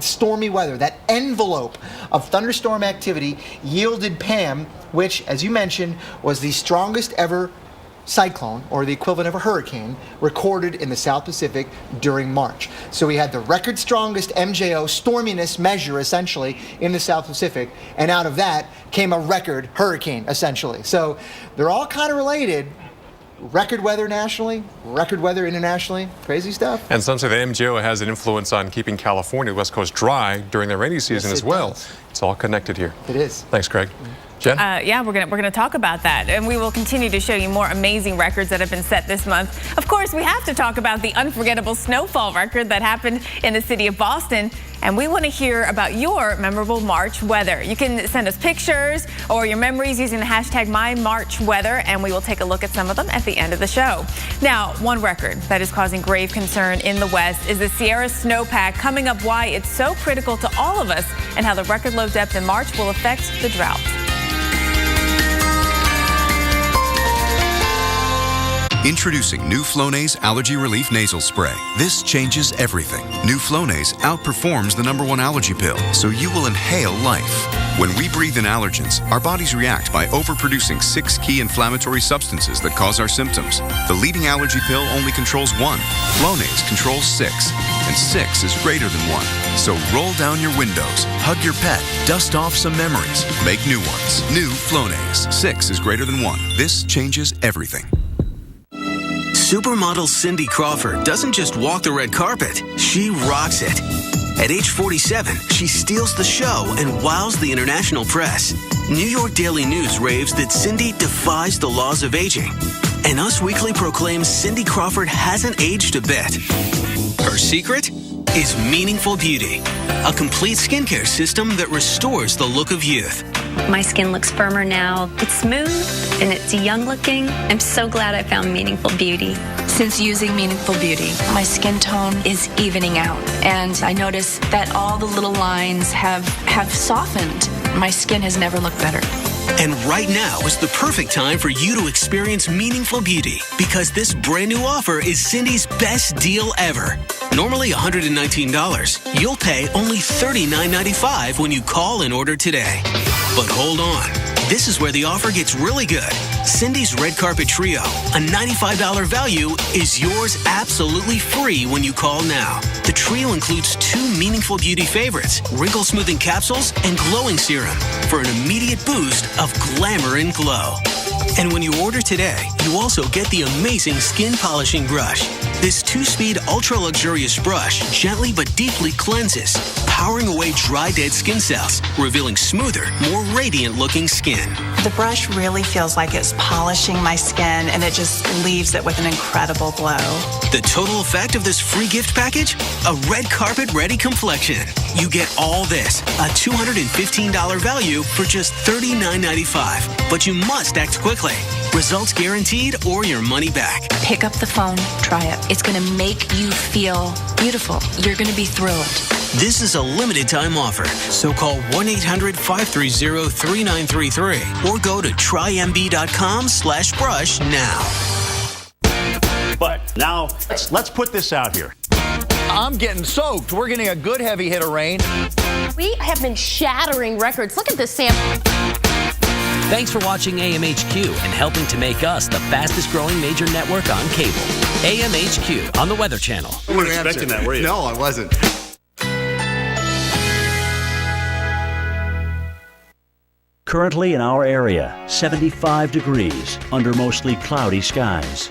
stormy weather, that envelope of thunderstorm activity yielded Pam, which, as you mentioned, was the strongest ever cyclone, or the equivalent of a hurricane, recorded in the South Pacific during March. So we had the record strongest MJO storminess measure, essentially, in the South Pacific, and out of that came a record hurricane, essentially. So they're all kind of related. Record weather nationally, record weather internationally, crazy stuff. And some say the MJO has an influence on keeping California, the West Coast, dry during the rainy season as well. Does. It's all connected here. It is. Thanks, Craig. Jen? Yeah, we're gonna talk about that, and we will continue to show you more amazing records that have been set this month. Of course, we have to talk about the unforgettable snowfall record that happened in the city of Boston, and we want to hear about your memorable March weather. You can send us pictures or your memories using the hashtag #MyMarchWeather, and we will take a look at some of them at the end of the show. Now, one record that is causing grave concern in the West is the Sierra snowpack, coming up why it's so critical to all of us and how the record low depth in March will affect the drought. Introducing new Flonase Allergy Relief Nasal Spray. This changes everything. New Flonase outperforms the #1 allergy pill, so you will inhale life. When we breathe in allergens, our bodies react by overproducing 6 key inflammatory substances that cause our symptoms. The leading allergy pill only controls 1. Flonase controls 6, and 6 is greater than 1. So roll down your windows, hug your pet, dust off some memories, make new ones. New Flonase. 6 is greater than 1. This changes everything. Supermodel Cindy Crawford doesn't just walk the red carpet, she rocks it. At age 47, she steals the show and wows the international press. New York Daily News raves that Cindy defies the laws of aging. And Us Weekly proclaims Cindy Crawford hasn't aged a bit. Her secret is Meaningful Beauty, a complete skincare system that restores the look of youth. My skin looks firmer now. It's smooth and it's young looking. I'm so glad I found Meaningful Beauty. Since using Meaningful Beauty, my skin tone is evening out, and I notice that all the little lines have softened. My skin has never looked better. And right now is the perfect time for you to experience Meaningful Beauty, because this brand new offer is Cindy's best deal ever. Normally $119, you'll pay only $39.95 when you call and order today. But hold on, this is where the offer gets really good. Cindy's Red Carpet Trio, a $95 value, is yours absolutely free when you call now. The trio includes 2 Meaningful Beauty favorites, wrinkle smoothing capsules and glowing serum, for an immediate boost of glamour and glow. And when you order today, you also get the amazing skin polishing brush. This 2-speed ultra-luxurious brush gently but deeply cleanses, powering away dry, dead skin cells, revealing smoother, more radiant-looking skin. The brush really feels like it's polishing my skin, and it just leaves it with an incredible glow. The total effect of this free gift package? A red carpet-ready complexion. You get all this, a $215 value for just $39.95. But you must act quickly. Results guaranteed or your money back. Pick up the phone, try it. It's going to make you feel beautiful. You're going to be thrilled. This is a limited time offer, so call 1-800-530-3933 or go to trymb.com/brush now. But now, let's put this out here. I'm getting soaked. We're getting a good heavy hit of rain. We have been shattering records. Look at this sample. Thanks for watching AMHQ and helping to make us the fastest growing major network on cable. AMHQ on the Weather Channel. You weren't expecting that, were you? No, I wasn't. Currently in our area, 75 degrees under mostly cloudy skies.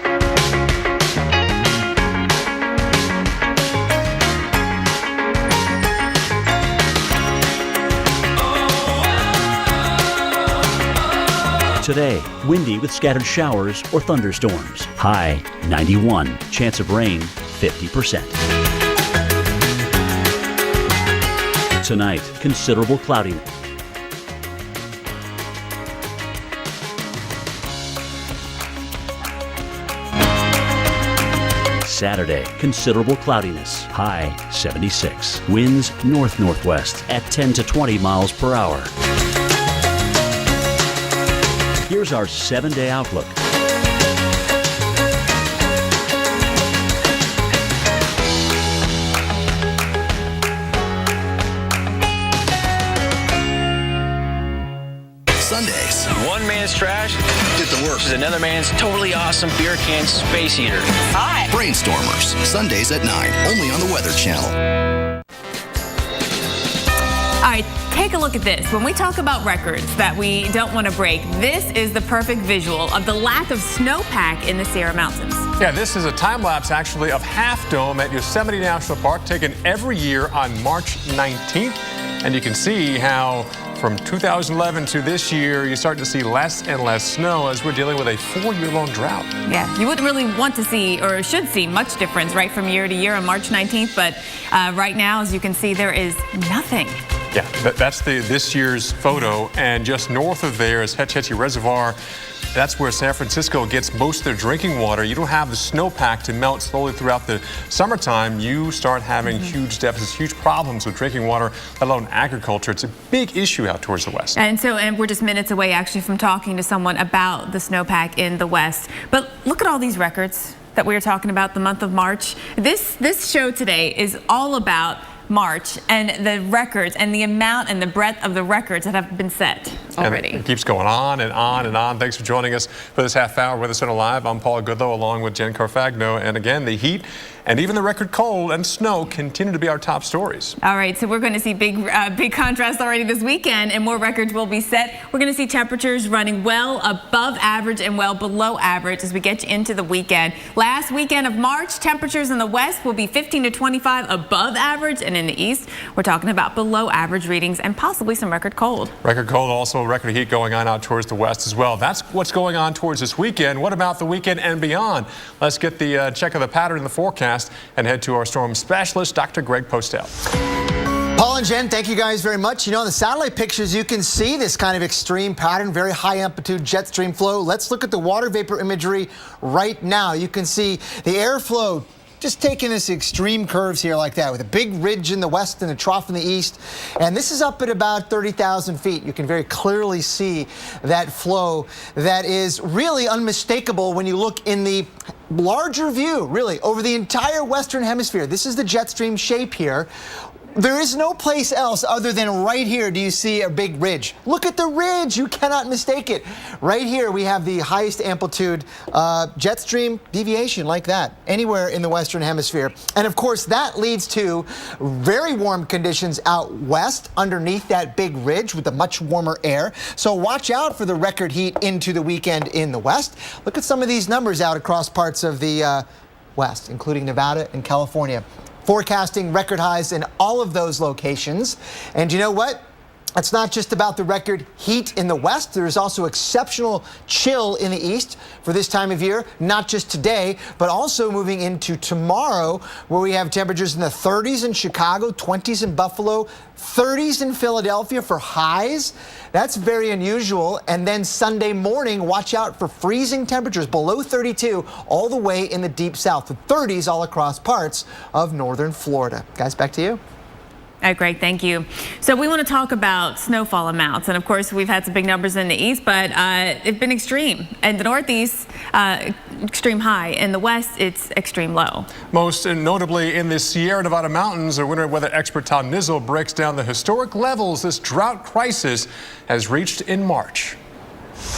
Today, windy with scattered showers or thunderstorms. High 91, chance of rain 50%. Tonight, considerable cloudiness. Saturday, considerable cloudiness. High 76. Winds north-northwest at 10 to 20 miles per hour. Here's our 7-day outlook. Sundays. One man's trash Did the work. is another man's totally awesome beer can space heater. Hi. Brainstormers, Sundays at 9, only on the Weather Channel. All right, take a look at this. When we talk about records that we don't want to break, this is the perfect visual of the lack of snowpack in the Sierra Mountains. Yeah, this is a time lapse actually of Half Dome at Yosemite National Park, taken every year on March 19th. And you can see how from 2011 to this year, you're starting to see less and less snow as we're dealing with a 4-year-long drought. Yeah, you wouldn't really want to see or should see much difference right from year to year on March 19th. But right now, as you can see, there is nothing. Yeah, that's this year's photo, and just north of there is Hetch Hetchy Reservoir. That's where San Francisco gets most of their drinking water. You don't have the snowpack to melt slowly throughout the summertime. You start having huge deficits, huge problems with drinking water, let alone agriculture. It's a big issue out towards the west. And we're just minutes away actually from talking to someone about the snowpack in the west. But look at all these records that we were talking about the month of March. This show today is all about March and the records and the amount and the breadth of the records that have been set already. And it keeps going on and on and on. Thanks for joining us for this half hour with us on Live. I'm Paul Goodlow along with Jen Carfagno. And again, the heat and even the record cold and snow continue to be our top stories. All right, so we're going to see big contrast already this weekend, and more records will be set. We're going to see temperatures running well above average and well below average as we get into the weekend. Last weekend of March, temperatures in the west will be 15 to 25 above average, and in the east, we're talking about below average readings and possibly some record cold. Record cold, also record heat going on out towards the west as well. That's what's going on towards this weekend. What about the weekend and beyond? Let's get the check of the pattern in the forecast and head to our storm specialist, Dr. Greg Postel. Paul and Jen, thank you guys very much. You know, in the satellite pictures, you can see this kind of extreme pattern, very high amplitude jet stream flow. Let's look at the water vapor imagery right now. You can see the airflow just taking this extreme curves here like that with a big ridge in the west and a trough in the east. And this is up at about 30,000 feet. You can very clearly see that flow that is really unmistakable when you look in the larger view, really, over the entire Western Hemisphere. This is the jet stream shape here. There is no place else other than right here do you see a big ridge. Look at the ridge. You cannot mistake it. Right here we have the highest amplitude jet stream deviation like that anywhere in the Western Hemisphere. And of course that leads to very warm conditions out west underneath that big ridge with the much warmer air. So watch out for the record heat into the weekend in the west. Look at some of these numbers out across parts of the west, including Nevada and California. Forecasting record highs in all of those locations. And you know what? It's not just about the record heat in the west. There's also exceptional chill in the east for this time of year, not just today, but also moving into tomorrow, where we have temperatures in the 30s in Chicago, 20s in Buffalo, 30s in Philadelphia for highs. That's very unusual. And then Sunday morning, watch out for freezing temperatures below 32 all the way in the deep south, with 30s all across parts of northern Florida. Guys, back to you. All right, Greg, thank you. So we want to talk about snowfall amounts. And of course, we've had some big numbers in the east, but it's been extreme. In the northeast, extreme high. In the west, it's extreme low. Most notably in the Sierra Nevada mountains, our winter weather expert Tom Nizzle breaks down the historic levels this drought crisis has reached in March.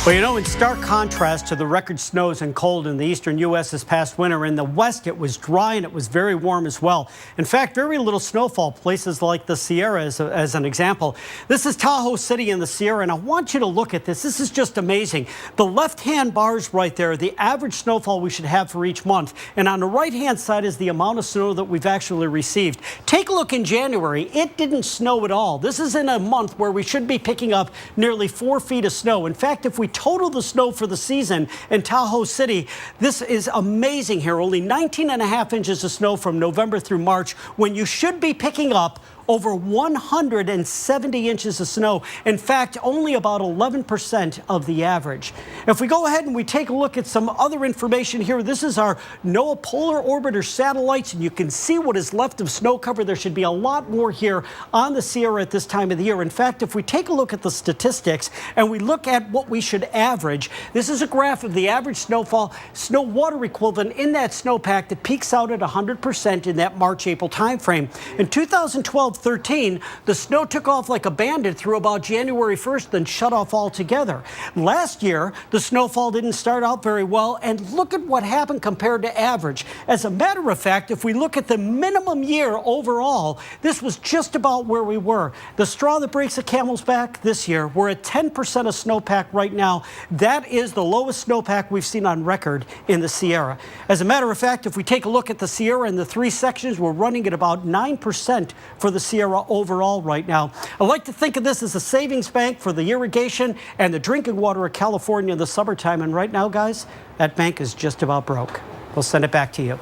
Well, you know, in stark contrast to the record snows and cold in the eastern U.S. this past winter, in the west it was dry and it was very warm as well. In fact, very little snowfall places like the Sierra as an example. This is Tahoe City in the Sierra, and I want you to look at this. This is just amazing. The left-hand bars right there are the average snowfall we should have for each month, and on the right-hand side is the amount of snow that we've actually received. Take a look in January. It didn't snow at all. This is in a month where we should be picking up nearly 4 feet of snow. In fact, if we total the snow for the season in Tahoe City, this is amazing here. Only 19.5 inches of snow from November through March, when you should be picking up over 170 inches of snow. In fact, only about 11% of the average. If we go ahead and we take a look at some other information here, this is our NOAA Polar Orbiter satellites, and you can see what is left of snow cover. There should be a lot more here on the Sierra at this time of the year. In fact, if we take a look at the statistics and we look at what we should average, this is a graph of the average snowfall, snow water equivalent in that snowpack that peaks out at 100% in that March-April timeframe. In 2012, 13, the snow took off like a bandit through about January 1st, then shut off altogether. Last year, the snowfall didn't start out very well, and look at what happened compared to average. As a matter of fact, if we look at the minimum year overall, this was just about where we were. The straw that breaks a camel's back this year, we're at 10% of snowpack right now. That is the lowest snowpack we've seen on record in the Sierra. As a matter of fact, if we take a look at the Sierra in the 3 sections, we're running at about 9% for the Sierra overall right now. I like to think of this as a savings bank for the irrigation and the drinking water of California in the summertime. And right now, guys, that bank is just about broke. We'll send it back to you. All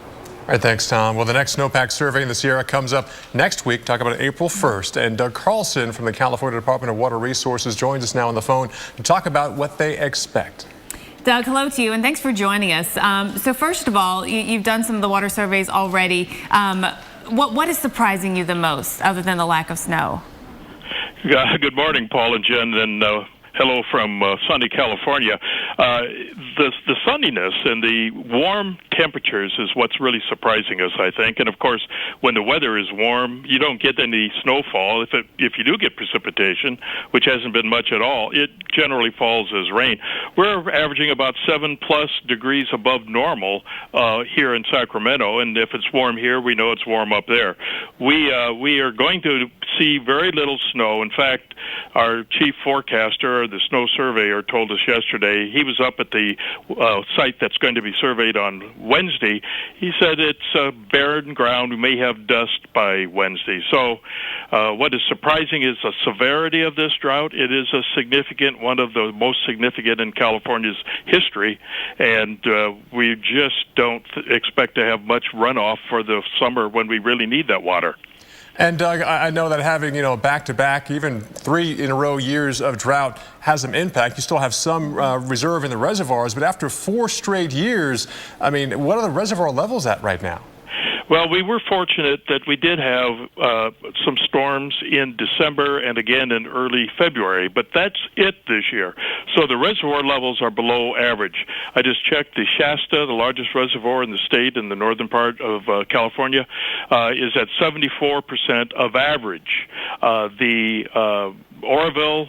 right, thanks, Tom. Well, the next snowpack survey in the Sierra comes up next week. Talk about it April 1st. And Doug Carlson from the California Department of Water Resources joins us now on the phone to talk about what they expect. Doug, hello to you, and thanks for joining us. So first of all, you've done some of the water surveys already. What is surprising you the most, other than the lack of snow? Good morning, Paul and Jen, and hello from sunny California. The sunniness and the warm temperatures is what's really surprising us, I think. And of course, when the weather is warm, you don't get any snowfall. If you do get precipitation, which hasn't been much at all, it generally falls as rain. We're averaging about 7+ degrees above normal here in Sacramento, and if it's warm here, we know it's warm up there. We are going to see very little snow. In fact, our chief forecaster, the snow surveyor, told us yesterday, he was up at the site that's going to be surveyed on Wednesday. He said it's barren ground. We may have dust by Wednesday. So what is surprising is the severity of this drought. It is a significant, one of the most significant in California's history, and we just don't expect to have much runoff for the summer when we really need that water. And Doug, I know that having, back-to-back, even 3-in-a-row years of drought has some impact. You still have some reserve in the reservoirs, but after 4 straight years, I mean, what are the reservoir levels at right now? Well, we were fortunate that we did have some storms in December and again in early February, but that's it this year. So the reservoir levels are below average. I just checked the Shasta, the largest reservoir in the state in the northern part of California, is at 74% of average. The Oroville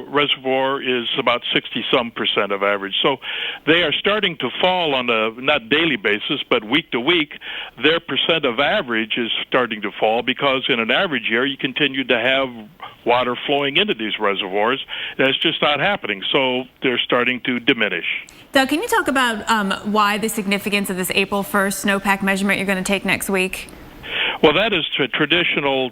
reservoir is about 60-some% of average. So they are starting to fall on a not daily basis, but week to week. Their percent of average is starting to fall because in an average year you continue to have water flowing into these reservoirs. That's just not happening. So they're starting to diminish. Doug, can you talk about why the significance of this April 1st snowpack measurement you're going to take next week? Well, that is a traditional,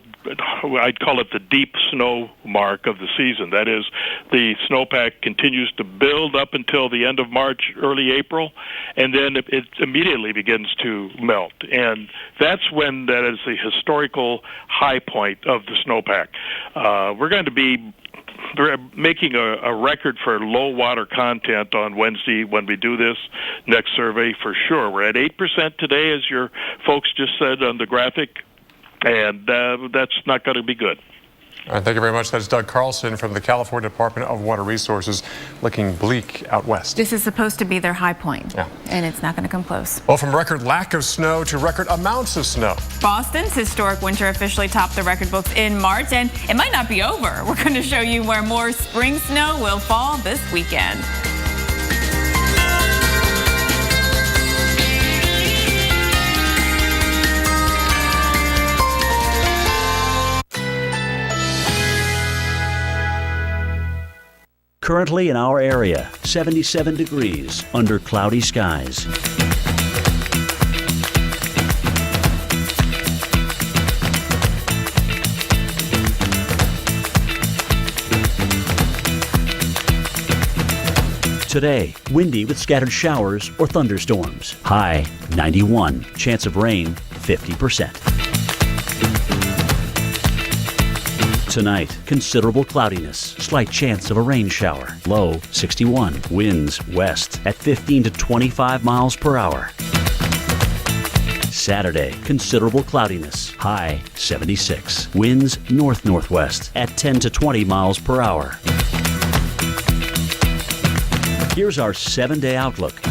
I'd call it the deep snow mark of the season. That is, the snowpack continues to build up until the end of March, early April, and then it immediately begins to melt. And that's when that is the historical high point of the snowpack. We're going to be making a record for low water content on Wednesday when we do this next survey for sure. We're at 8% today, as your folks just said on the graphic, and that's not going to be good. All right, thank you very much. That's Doug Carlson from the California Department of Water Resources, looking bleak out west. This is supposed to be their high point, and it's not going to come close. Well, from record lack of snow to record amounts of snow. Boston's historic winter officially topped the record books in March, and it might not be over. We're going to show you where more spring snow will fall this weekend. Currently in our area, 77 degrees under cloudy skies. Today, windy with scattered showers or thunderstorms. High 91, chance of rain 50%. Tonight, considerable cloudiness, slight chance of a rain shower. Low 61, winds west at 15 to 25 miles per hour. Saturday, considerable cloudiness, high 76, winds north-northwest at 10 to 20 miles per hour. Here's our 7-day outlook.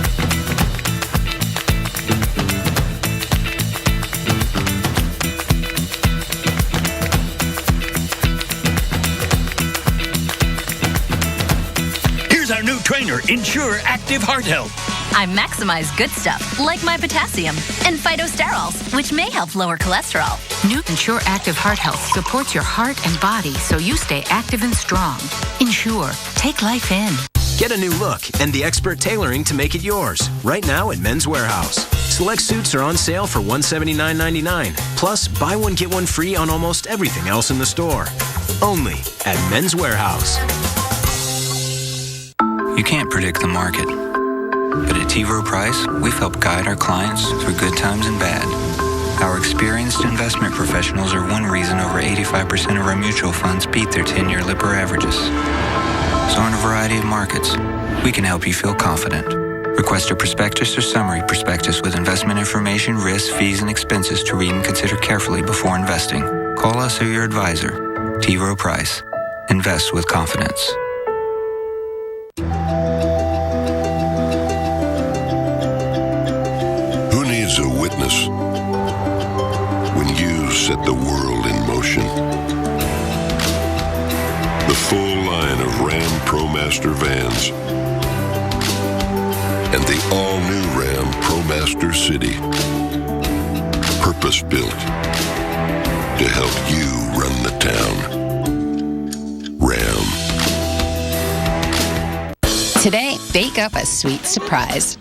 new trainer, Ensure Active Heart Health. I maximize good stuff, like my potassium, and phytosterols, which may help lower cholesterol. New Ensure Active Heart Health supports your heart and body so you stay active and strong. Ensure. Take life in. Get a new look and the expert tailoring to make it yours. Right now at Men's Warehouse. Select suits are on sale for $179.99. Plus, buy one, get one free on almost everything else in the store. Only at Men's Warehouse. You can't predict the market. But at T. Rowe Price, we've helped guide our clients through good times and bad. Our experienced investment professionals are one reason over 85% of our mutual funds beat their 10-year Lipper averages. So in a variety of markets, we can help you feel confident. Request a prospectus or summary prospectus with investment information, risks, fees, and expenses to read and consider carefully before investing. Call us or your advisor. T. Rowe Price. Invest with confidence. Who needs a witness when you set the world in motion? The full line of Ram ProMaster vans and the all-new Ram ProMaster City, purpose-built to help you run the town. Ram. Today, bake up a sweet surprise.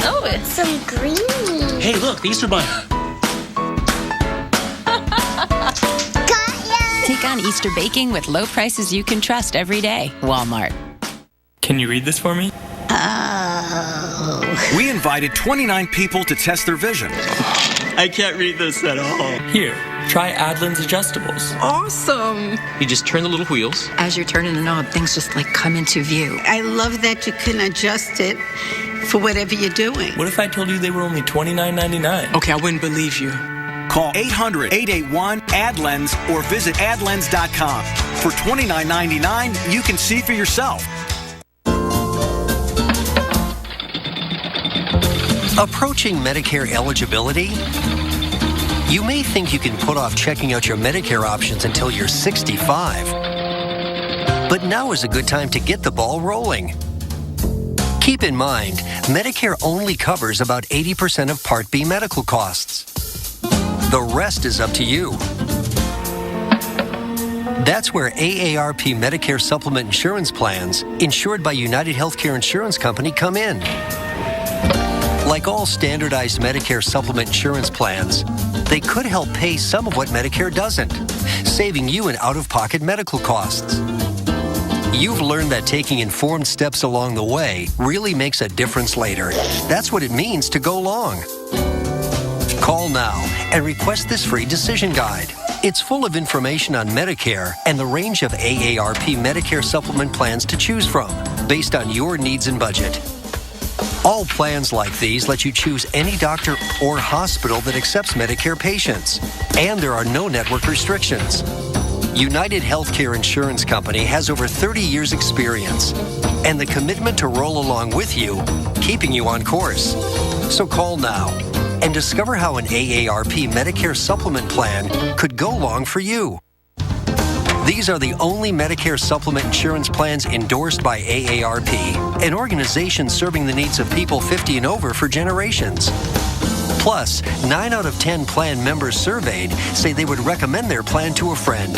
Oh, it's some green. Hey, look, the Easter Bunny. Take on Easter baking with low prices you can trust every day. Walmart. Can you read this for me? Oh. We invited 29 people to test their vision. I can't read this at all. Here, try Adlin's Adjustables. Awesome. You just turn the little wheels. As you're turning the knob, things just like come into view. I love that you can adjust it for whatever you're doing. What if I told you they were only $29.99? Okay, I wouldn't believe you. Call 800-881-ADLENS or visit adlens.com. For $29.99, you can see for yourself. Approaching Medicare eligibility? You may think you can put off checking out your Medicare options until you're 65. But now is a good time to get the ball rolling. Keep in mind, Medicare only covers about 80% of Part B medical costs. The rest is up to you. That's where AARP Medicare Supplement Insurance Plans, insured by United Healthcare Insurance Company, come in. Like all standardized Medicare supplement insurance plans, they could help pay some of what Medicare doesn't, saving you in out-of-pocket medical costs. You've learned that taking informed steps along the way really makes a difference later. That's what it means to go long. Call now and request this free decision guide. It's full of information on Medicare and the range of AARP Medicare supplement plans to choose from, based on your needs and budget. All plans like these let you choose any doctor or hospital that accepts Medicare patients, and there are no network restrictions. United Healthcare Insurance Company has over 30 years experience and the commitment to roll along with you, keeping you on course. So call now and discover how an AARP Medicare supplement plan could go long for you. These are the only Medicare supplement insurance plans endorsed by AARP, an organization serving the needs of people 50 and over for generations. Plus, 9 out of 10 plan members surveyed say they would recommend their plan to a friend.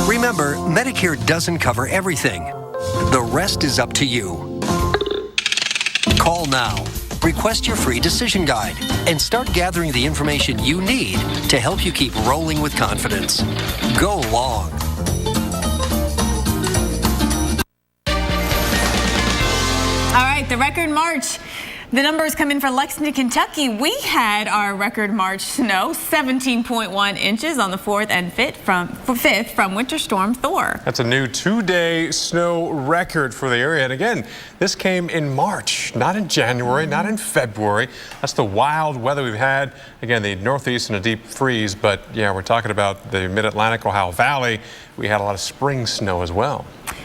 Remember, Medicare doesn't cover everything. The rest is up to you. Call now. Request your free decision guide and start gathering the information you need to help you keep rolling with confidence. Go long. All right, the record March. The numbers come in for Lexington, Kentucky. We had our record March snow, 17.1 inches on the 4th and 5th from Winter Storm Thor. That's a new 2-day snow record for the area. And again, this came in March, not in January, not in February. That's the wild weather we've had. Again, the Northeast and a deep freeze. But yeah, we're talking about the Mid-Atlantic, Ohio Valley. We had a lot of spring snow as well.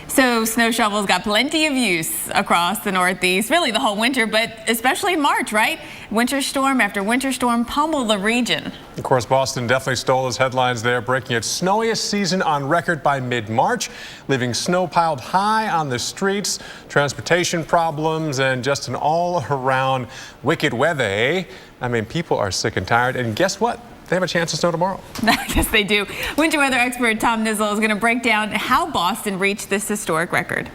So snow shovels got plenty of use across the Northeast, really the whole winter, but especially in March, right? Winter storm after winter storm pummeled the region. Of course, Boston definitely stole those headlines there, breaking its snowiest season on record by mid-March, leaving snow piled high on the streets, transportation problems, and just an all-around wicked weather, eh? I mean, people are sick and tired, and guess what? They have a chance to snow tomorrow. Yes, they do. Winter weather expert Tom Nizzle is going to break down how Boston reached this historic record.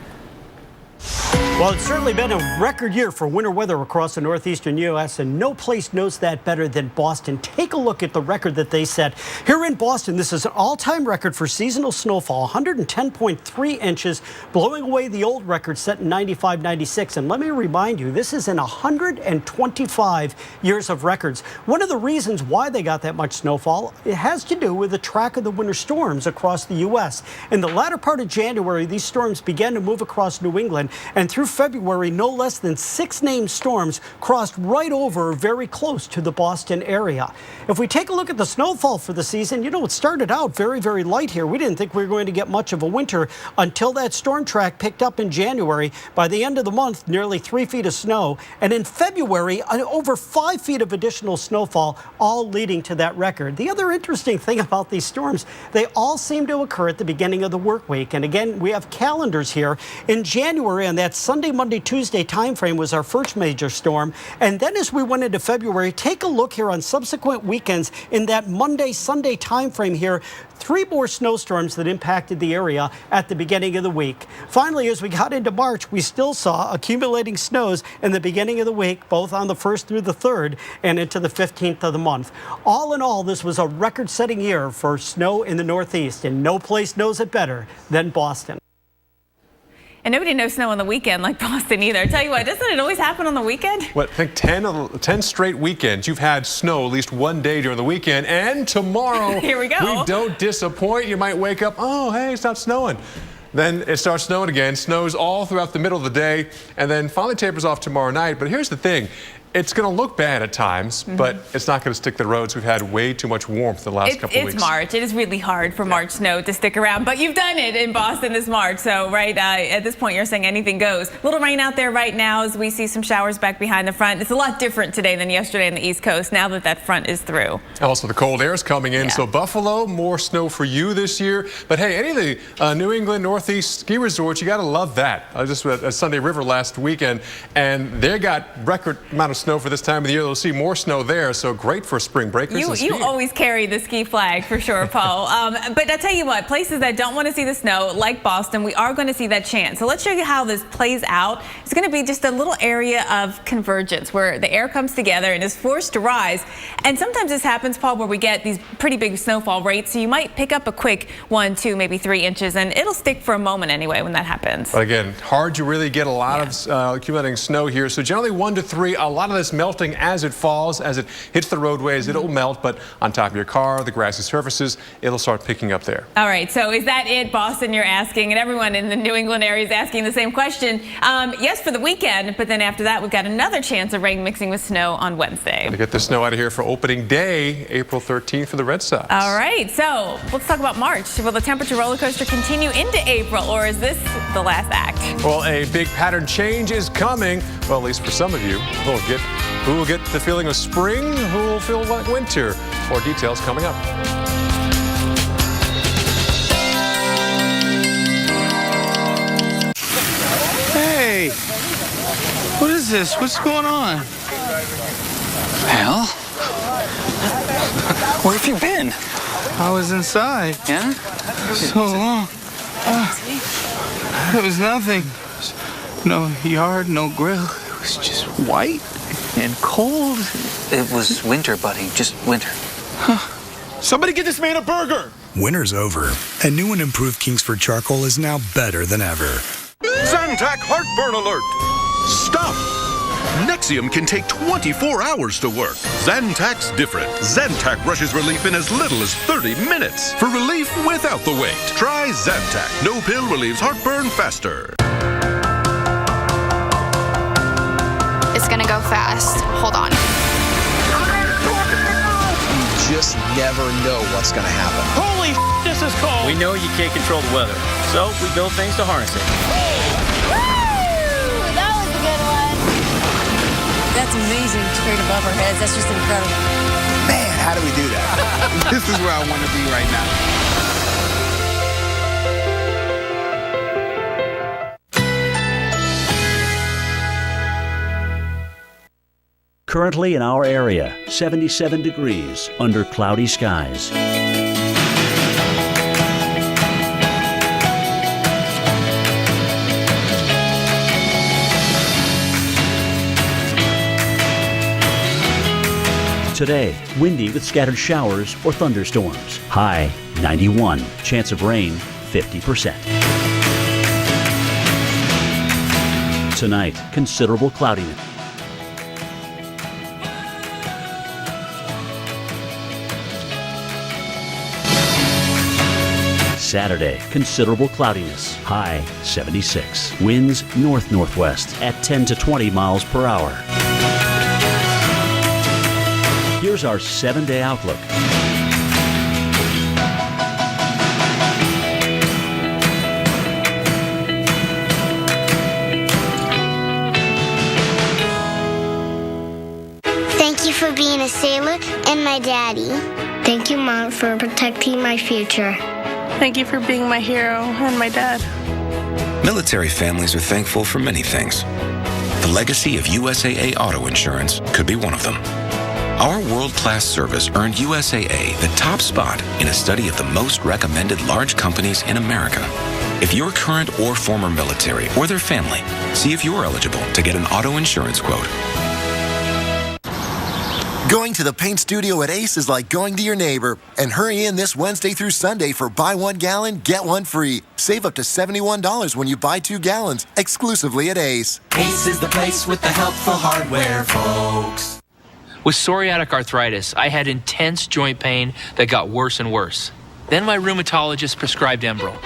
Well, it's certainly been a record year for winter weather across the northeastern U.S., and no place knows that better than Boston. Take a look at the record that they set. Here in Boston, this is an all-time record for seasonal snowfall, 110.3 inches, blowing away the old record set in 95-96. And let me remind you, this is in 125 years of records. One of the reasons why they got that much snowfall, it has to do with the track of the winter storms across the U.S. In the latter part of January, these storms began to move across New England, and through February, no less than 6 named storms crossed right over very close to the Boston area. If we take a look at the snowfall for the season, you know, it started out very, very light here. We didn't think we were going to get much of a winter until that storm track picked up in January. By the end of the month, nearly 3 feet of snow. And in February, over 5 feet of additional snowfall, all leading to that record. The other interesting thing about these storms, they all seem to occur at the beginning of the work week. And again, we have calendars here. In January, on that Sunday, Monday, Tuesday timeframe was our first major storm. And then as we went into February, take a look here on subsequent weekends in that Monday, Sunday timeframe here. 3 more snowstorms that impacted the area at the beginning of the week. Finally, as we got into March, we still saw accumulating snows in the beginning of the week, both on the 1st through the 3rd and into the 15th of the month. All in all, this was a record-setting year for snow in the Northeast, and no place knows it better than Boston. And nobody knows snow on the weekend like Boston either. I tell you what, doesn't it always happen on the weekend? What, I think 10 straight weekends you've had snow at least one day during the weekend, and tomorrow here we go. We don't disappoint. You might wake up, oh, hey, it's not snowing. Then it starts snowing again, snows all throughout the middle of the day, and then finally tapers off tomorrow night. But here's the thing. It's going to look bad at times, but it's not going to stick to the roads. We've had way too much warmth the last couple of weeks. It's March. It is really hard for March snow to stick around, but you've done it in Boston this March. So, right, at this point, you're saying anything goes. Little rain out there right now as we see some showers back behind the front. It's a lot different today than yesterday on the East Coast now that that front is through. Also, the cold air is coming in. So, Buffalo, more snow for you this year. But, hey, any of the New England Northeast ski resorts, you got to love that. I just was at Sunday River last weekend, and they got record amount of snow for this time of the year. They'll see more snow there, so great for spring breakers. You always carry the ski flag for sure, Paul. But I'll tell you what, places that don't want to see the snow, like Boston, we are going to see that chance. So let's show you how this plays out. It's going to be just a little area of convergence where the air comes together and is forced to rise. And sometimes this happens, Paul, where we get these pretty big snowfall rates. So you might pick up a quick 1, 2, maybe 3 inches, and it'll stick for a moment anyway when that happens. But again, hard to really get a lot of accumulating snow here. So generally 1 to 3, a lot of this melting as it falls, as it hits the roadways, it'll melt, but on top of your car, the grassy surfaces, it'll start picking up there. All right, so is that it, Boston, you're asking, and everyone in the New England area is asking the same question. Yes, for the weekend, but then after that, we've got another chance of rain mixing with snow on Wednesday. To get the snow out of here for opening day, April 13th for the Red Sox. All right, so let's talk about March. Will the temperature roller coaster continue into April, or is this the last act? Well, a big pattern change is coming. Well, at least for some of you. Who will get the feeling of spring? Who will feel like winter? More details coming up. Hey, what is this? What's going on? Well, where have you been? I was inside. Yeah? So long. There was nothing. No yard, no grill. It was just white and cold. It was winter, buddy. Just winter. Somebody get this man a burger! Winter's over, and new and improved Kingsford charcoal is now better than ever. Zantac heartburn alert! Stop! Nexium can take 24 hours to work. Zantac's different. Zantac rushes relief in as little as 30 minutes. For relief without the wait, try Zantac. No pill relieves heartburn faster. It's gonna go fast. Hold on. just never know what's going to happen. Holy this is cold. We know you can't control the weather, so we build things to harness it. Woo! That was a good one. That's amazing. Straight above our heads. That's just incredible. Man, how do we do that? This is where I want to be right now. Currently in our area, 77 degrees under cloudy skies. Today, windy with scattered showers or thunderstorms. High 91, chance of rain 50%. Tonight, considerable cloudiness. Saturday, considerable cloudiness. High 76. Winds north-northwest at 10 to 20 miles per hour. Here's our 7-day outlook. Thank you for being a sailor and my daddy. Thank you, Mom, for protecting my future. Thank you for being my hero and my dad. Military families are thankful for many things. The legacy of USAA Auto Insurance could be one of them. Our world-class service earned USAA the top spot in a study of the most recommended large companies in America. If you're current or former military or their family, see if you're eligible to get an auto insurance quote. Going to the paint studio at Ace is like going to your neighbor. And hurry in this Wednesday through Sunday for buy 1 gallon, get 1 free. Save up to $71 when you buy 2 gallons, exclusively at Ace. Ace is the place with the helpful hardware, folks. With psoriatic arthritis, I had intense joint pain that got worse and worse. Then my rheumatologist prescribed Enbrel.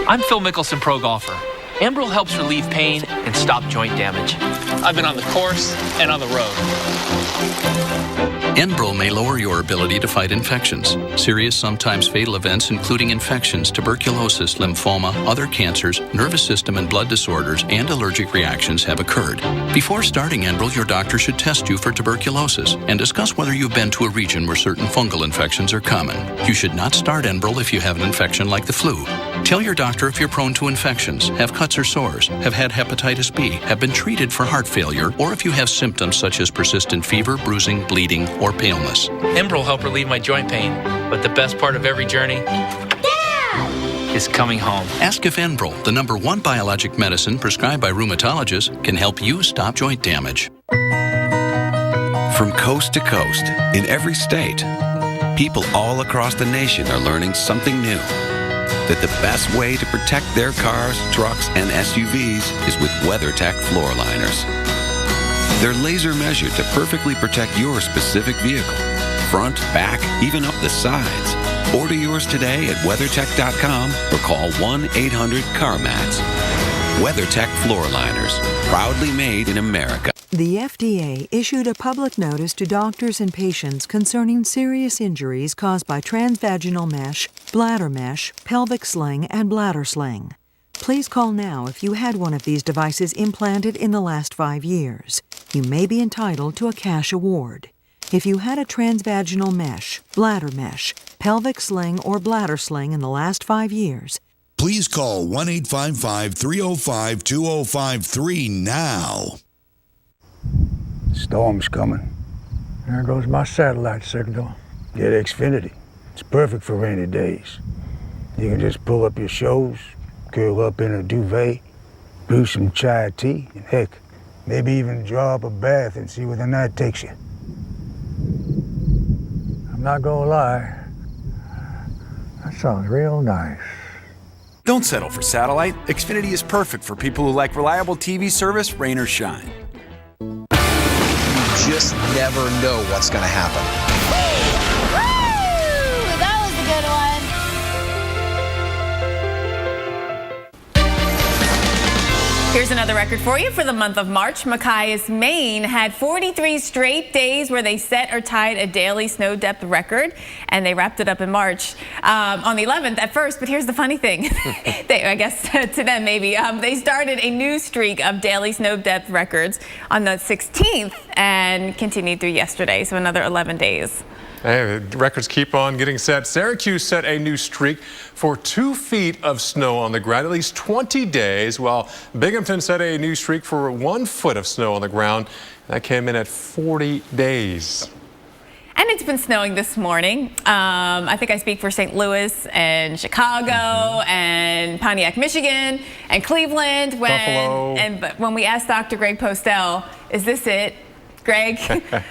I'm Phil Mickelson, pro golfer. Enbrel helps relieve pain and stop joint damage. I've been on the course and on the road. Enbrel may lower your ability to fight infections. Serious, sometimes fatal events, including infections, tuberculosis, lymphoma, other cancers, nervous system and blood disorders, and allergic reactions have occurred. Before starting Enbrel, your doctor should test you for tuberculosis and discuss whether you've been to a region where certain fungal infections are common. You should not start Enbrel if you have an infection like the flu. Tell your doctor if you're prone to infections, have cuts or sores, have had hepatitis B, have been treated for heart failure, or if you have symptoms such as persistent fever, bruising, bleeding, or paleness. Enbrel helped relieve my joint pain, but the best part of every journey is coming home. Ask if Enbrel, the #1 biologic medicine prescribed by rheumatologists, can help you stop joint damage. From coast to coast, in every state, people all across the nation are learning something new. That the best way to protect their cars, trucks, and SUVs is with WeatherTech floor liners. They're laser measured to perfectly protect your specific vehicle. Front, back, even up the sides. Order yours today at WeatherTech.com or call 1-800-CarMats. WeatherTech floor liners, proudly made in America. The FDA issued a public notice to doctors and patients concerning serious injuries caused by transvaginal mesh, bladder mesh, pelvic sling, and bladder sling. Please call now if you had one of these devices implanted in the last 5 years. You may be entitled to a cash award. If you had a transvaginal mesh, bladder mesh, pelvic sling, or bladder sling in the last 5 years, please call 1-855-305-2053 now. Storm's coming. There goes my satellite signal. Get Xfinity. It's perfect for rainy days. You can just pull up your shows, curl up in a duvet, brew some chai tea, and heck, maybe even draw up a bath and see where the night takes you. I'm not gonna lie, that sounds real nice. Don't settle for satellite. Xfinity is perfect for people who like reliable TV service, rain or shine. You just never know what's going to happen. Woo! That was a good one. Here's another record for you for the month of March. Machias, Maine had 43 straight days where they set or tied a daily snow depth record, and they wrapped it up in March on the 11th at first. But here's the funny thing. I guess to them maybe. They started a new streak of daily snow depth records on the 16th and continued through yesterday, so another 11 days. Hey, the records keep on getting set. Syracuse set a new streak for 2 feet of snow on the ground, at least 20 days, while Binghamton set a new streak for 1 foot of snow on the ground. That came in at 40 days. And it's been snowing this morning. I think I speak for St. Louis and Chicago and Pontiac, Michigan and Cleveland. But when we asked Dr. Greg Postel, is this it? Greg,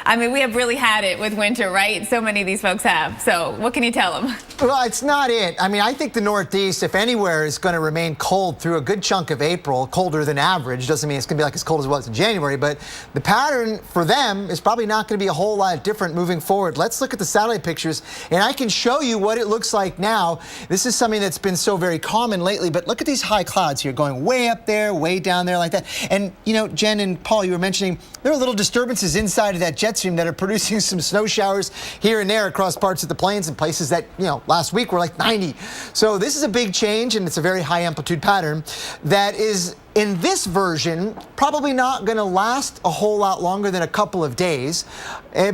I mean, we have really had it with winter, right? So many of these folks have. So what can you tell them? Well, it's not it. I mean, I think the Northeast, if anywhere, is going to remain cold through a good chunk of April, colder than average. Doesn't mean it's going to be like as cold as it was in January, but the pattern for them is probably not going to be a whole lot different moving forward. Let's look at the satellite pictures, and I can show you what it looks like now. This is something that's been so very common lately, but look at these high clouds here going way up there, way down there like that. And, you know, Jen and Paul, you were mentioning there are little disturbances inside of that jet stream that are producing some snow showers here and there across parts of the plains and places that, you know, last week were like 90. So this is a big change, and it's a very high amplitude pattern that is, in this version, probably not going to last a whole lot longer than a couple of days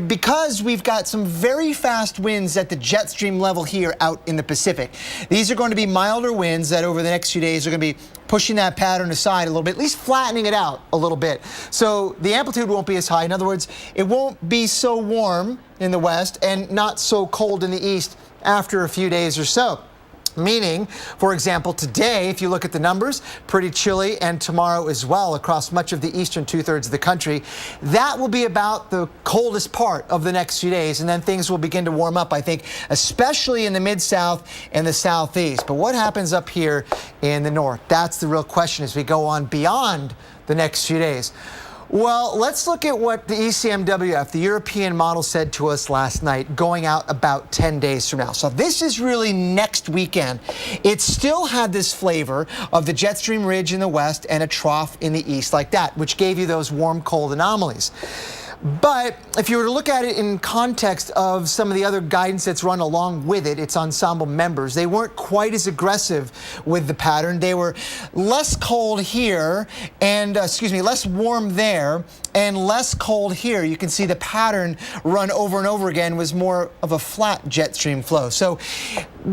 because we've got some very fast winds at the jet stream level here out in the Pacific. These are going to be milder winds that over the next few days are going to be pushing that pattern aside a little bit, at least flattening it out a little bit. So the amplitude won't be as high. In other words, it won't be so warm in the west and not so cold in the east after a few days or so. Meaning, for example, today, if you look at the numbers, pretty chilly, and tomorrow as well across much of the eastern 2/3 of the country. That will be about the coldest part of the next few days, and then things will begin to warm up, I think, especially in the Mid-South and the Southeast. But what happens up here in the north? That's the real question as we go on beyond the next few days. Well, let's look at what the ECMWF, the European model, said to us last night, going out about 10 days from now. So this is really next weekend. It still had this flavor of the jet stream ridge in the west and a trough in the east like that, which gave you those warm-cold anomalies. But if you were to look at it in context of some of the other guidance that's run along with it, its ensemble members, they weren't quite as aggressive with the pattern. They were less cold here and, less warm there and less cold here. You can see the pattern run over and over again was more of a flat jet stream flow. So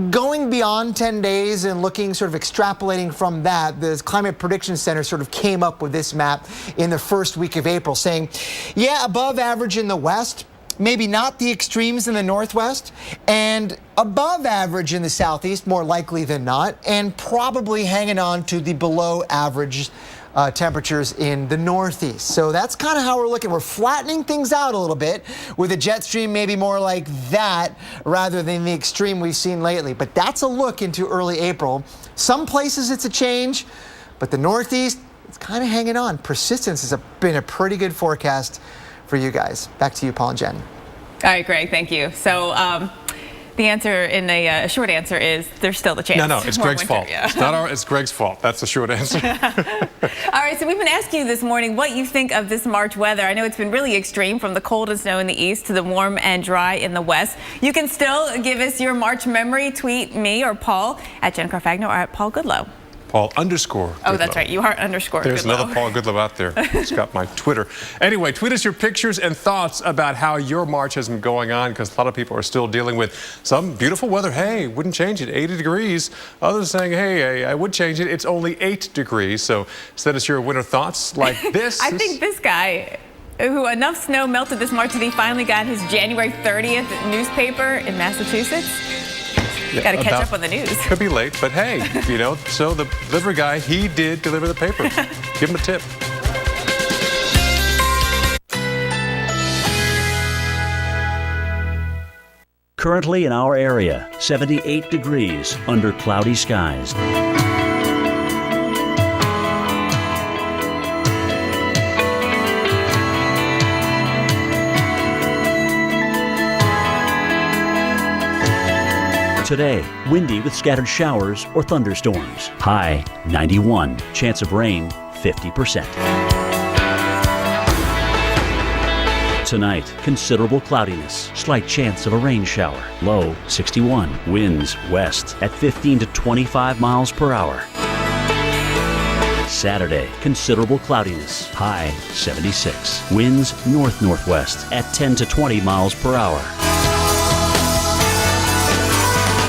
going beyond 10 days and looking, sort of extrapolating from that, the Climate Prediction Center sort of came up with this map in the first week of April saying, yeah, above average in the west, maybe not the extremes in the northwest, and above average in the southeast, more likely than not, and probably hanging on to the below average temperatures in the northeast. So that's kind of how we're looking. We're flattening things out a little bit with a jet stream maybe more like that rather than the extreme we've seen lately. But that's a look into early April. Some places it's a change, but the northeast, it's kind of hanging on. Persistence has been a pretty good forecast for you guys. Back to you, Paul and Jen. All right, Greg, thank you. So the answer in a short answer is there's still the chance. No, it's Greg's fault. Yeah. It's Greg's fault. That's the short answer. All right, so we've been asking you this morning what you think of this March weather. I know it's been really extreme, from the cold and snow in the east to the warm and dry in the west. You can still give us your March memory. Tweet me or Paul at Jen Carfagno or at Paul Goodlow. Paul _Goodlow. Oh, that's right. You are _ There's Goodlow. another Paul Goodlow out there. He's got my Twitter. Anyway, tweet us your pictures and thoughts about how your March has been going on, because a lot of people are still dealing with some beautiful weather. Hey, wouldn't change it, 80 degrees. Others saying, hey, I would change it. It's only 8 degrees. So send us your winter thoughts like this. I think this guy, who enough snow melted this March that he finally got his January 30th newspaper in Massachusetts. Yeah, got to catch up on the news. Could be late, but hey, you know, so the delivery guy, he did deliver the paper. Give him a tip. Currently in our area, 78 degrees under cloudy skies. Today, windy with scattered showers or thunderstorms. High 91. Chance of rain 50%. Tonight, considerable cloudiness, slight chance of a rain shower. Low 61. Winds west at 15 to 25 miles per hour. Saturday, considerable cloudiness, high 76. Winds north-northwest at 10 to 20 miles per hour.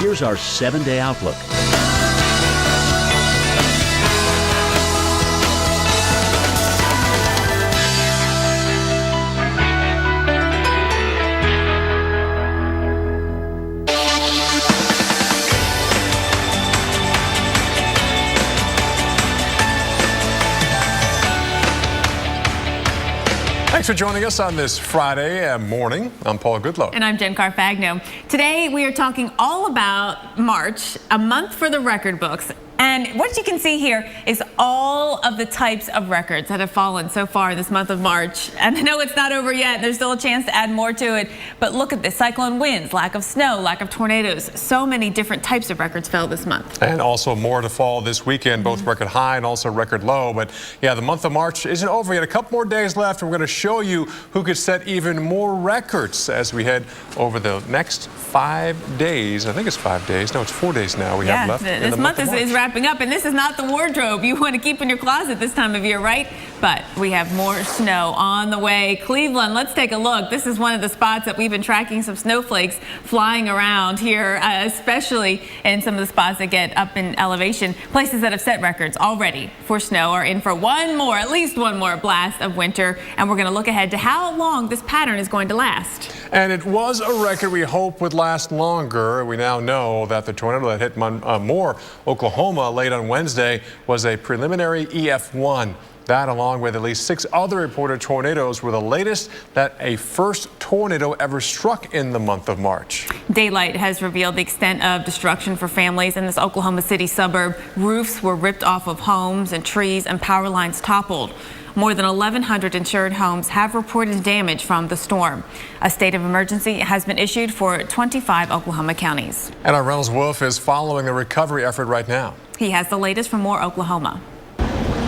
Here's our 7-day outlook. Thanks for joining us on this Friday morning. I'm Paul Goodlow. And I'm Jen Carfagno. Today we are talking all about March, a month for the record books. And what you can see here is all of the types of records that have fallen so far this month of March. And I know it's not over yet. There's still a chance to add more to it. But look at this. Cyclone winds, lack of snow, lack of tornadoes. So many different types of records fell this month. And also more to fall this weekend, both record high and also record low. But yeah, the month of March isn't over yet. A couple more days left. And we're going to show you who could set even more records as we head over the next 5 days. I think it's 5 days. No, it's 4 days now we have left. This month is wrapping up, and this is not the wardrobe you want to keep in your closet this time of year, right? But we have more snow on the way. Cleveland, let's take a look. This is one of the spots that we've been tracking some snowflakes flying around here, especially in some of the spots that get up in elevation. Places that have set records already for snow are in for at least one more blast of winter, and we're going to look ahead to how long this pattern is going to last. And it was a record we hope would last longer. We now know that the tornado that hit Moore, Oklahoma late on Wednesday was a preliminary EF1. That, along with at least 6 other reported tornadoes, were the latest that a first tornado ever struck in the month of March. Daylight has revealed the extent of destruction for families in this Oklahoma City suburb. Roofs were ripped off of homes and trees, and power lines toppled. More than 1,100 insured homes have reported damage from the storm. A state of emergency has been issued for 25 Oklahoma counties. And our Reynolds Wolf is following the recovery effort right now. He has the latest from Moore, Oklahoma.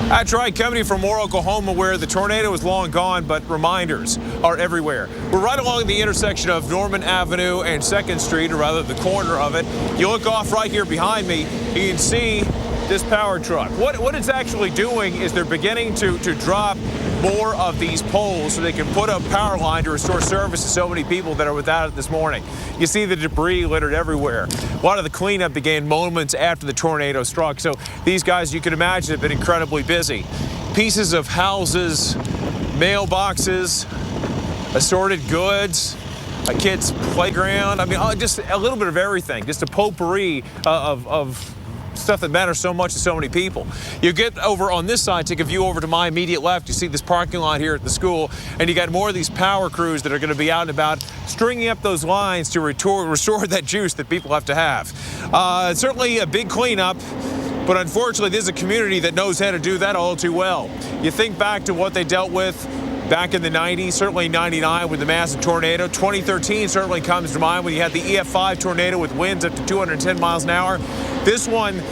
That's right, coming from Moore, Oklahoma, where the tornado is long gone, but reminders are everywhere. We're right along the intersection of Norman Avenue and 2nd Street, or rather the corner of it. You look off right here behind me, you can see this power truck. What it's actually doing is they're beginning to drop more of these poles so they can put up power line to restore service to so many people that are without it this morning. You see the debris littered everywhere. A lot of the cleanup began moments after the tornado struck, so these guys, you can imagine, have been incredibly busy. Pieces of houses, mailboxes, assorted goods, a kid's playground. I mean, just a little bit of everything. Just a potpourri of stuff that matters so much to so many people. You get over on this side, take a view over to my immediate left, you see this parking lot here at the school, and you got more of these power crews that are going to be out and about stringing up those lines to restore that juice that people have to have. Certainly a big cleanup, but unfortunately this is a community that knows how to do that all too well. You think back to what they dealt with back in the 90s, certainly 99 with the massive tornado. 2013 certainly comes to mind when you had the EF5 tornado with winds up to 210 miles an hour. This one,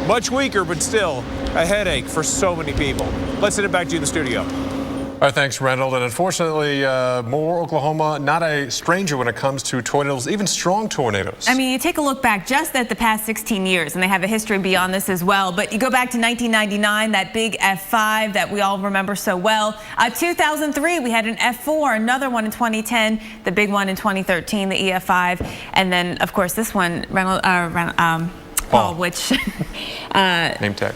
much weaker, but still a headache for so many people. Let's send it back to you in the studio. All right, thanks, Reynold. And unfortunately, Moore, Oklahoma, not a stranger when it comes to tornadoes, even strong tornadoes. I mean, you take a look back just at the past 16 years, and they have a history beyond this as well. But you go back to 1999, that big F5 that we all remember so well. 2003, we had an F4, another one in 2010, the big one in 2013, the EF5. And then, of course, this one, Paul, which name tag.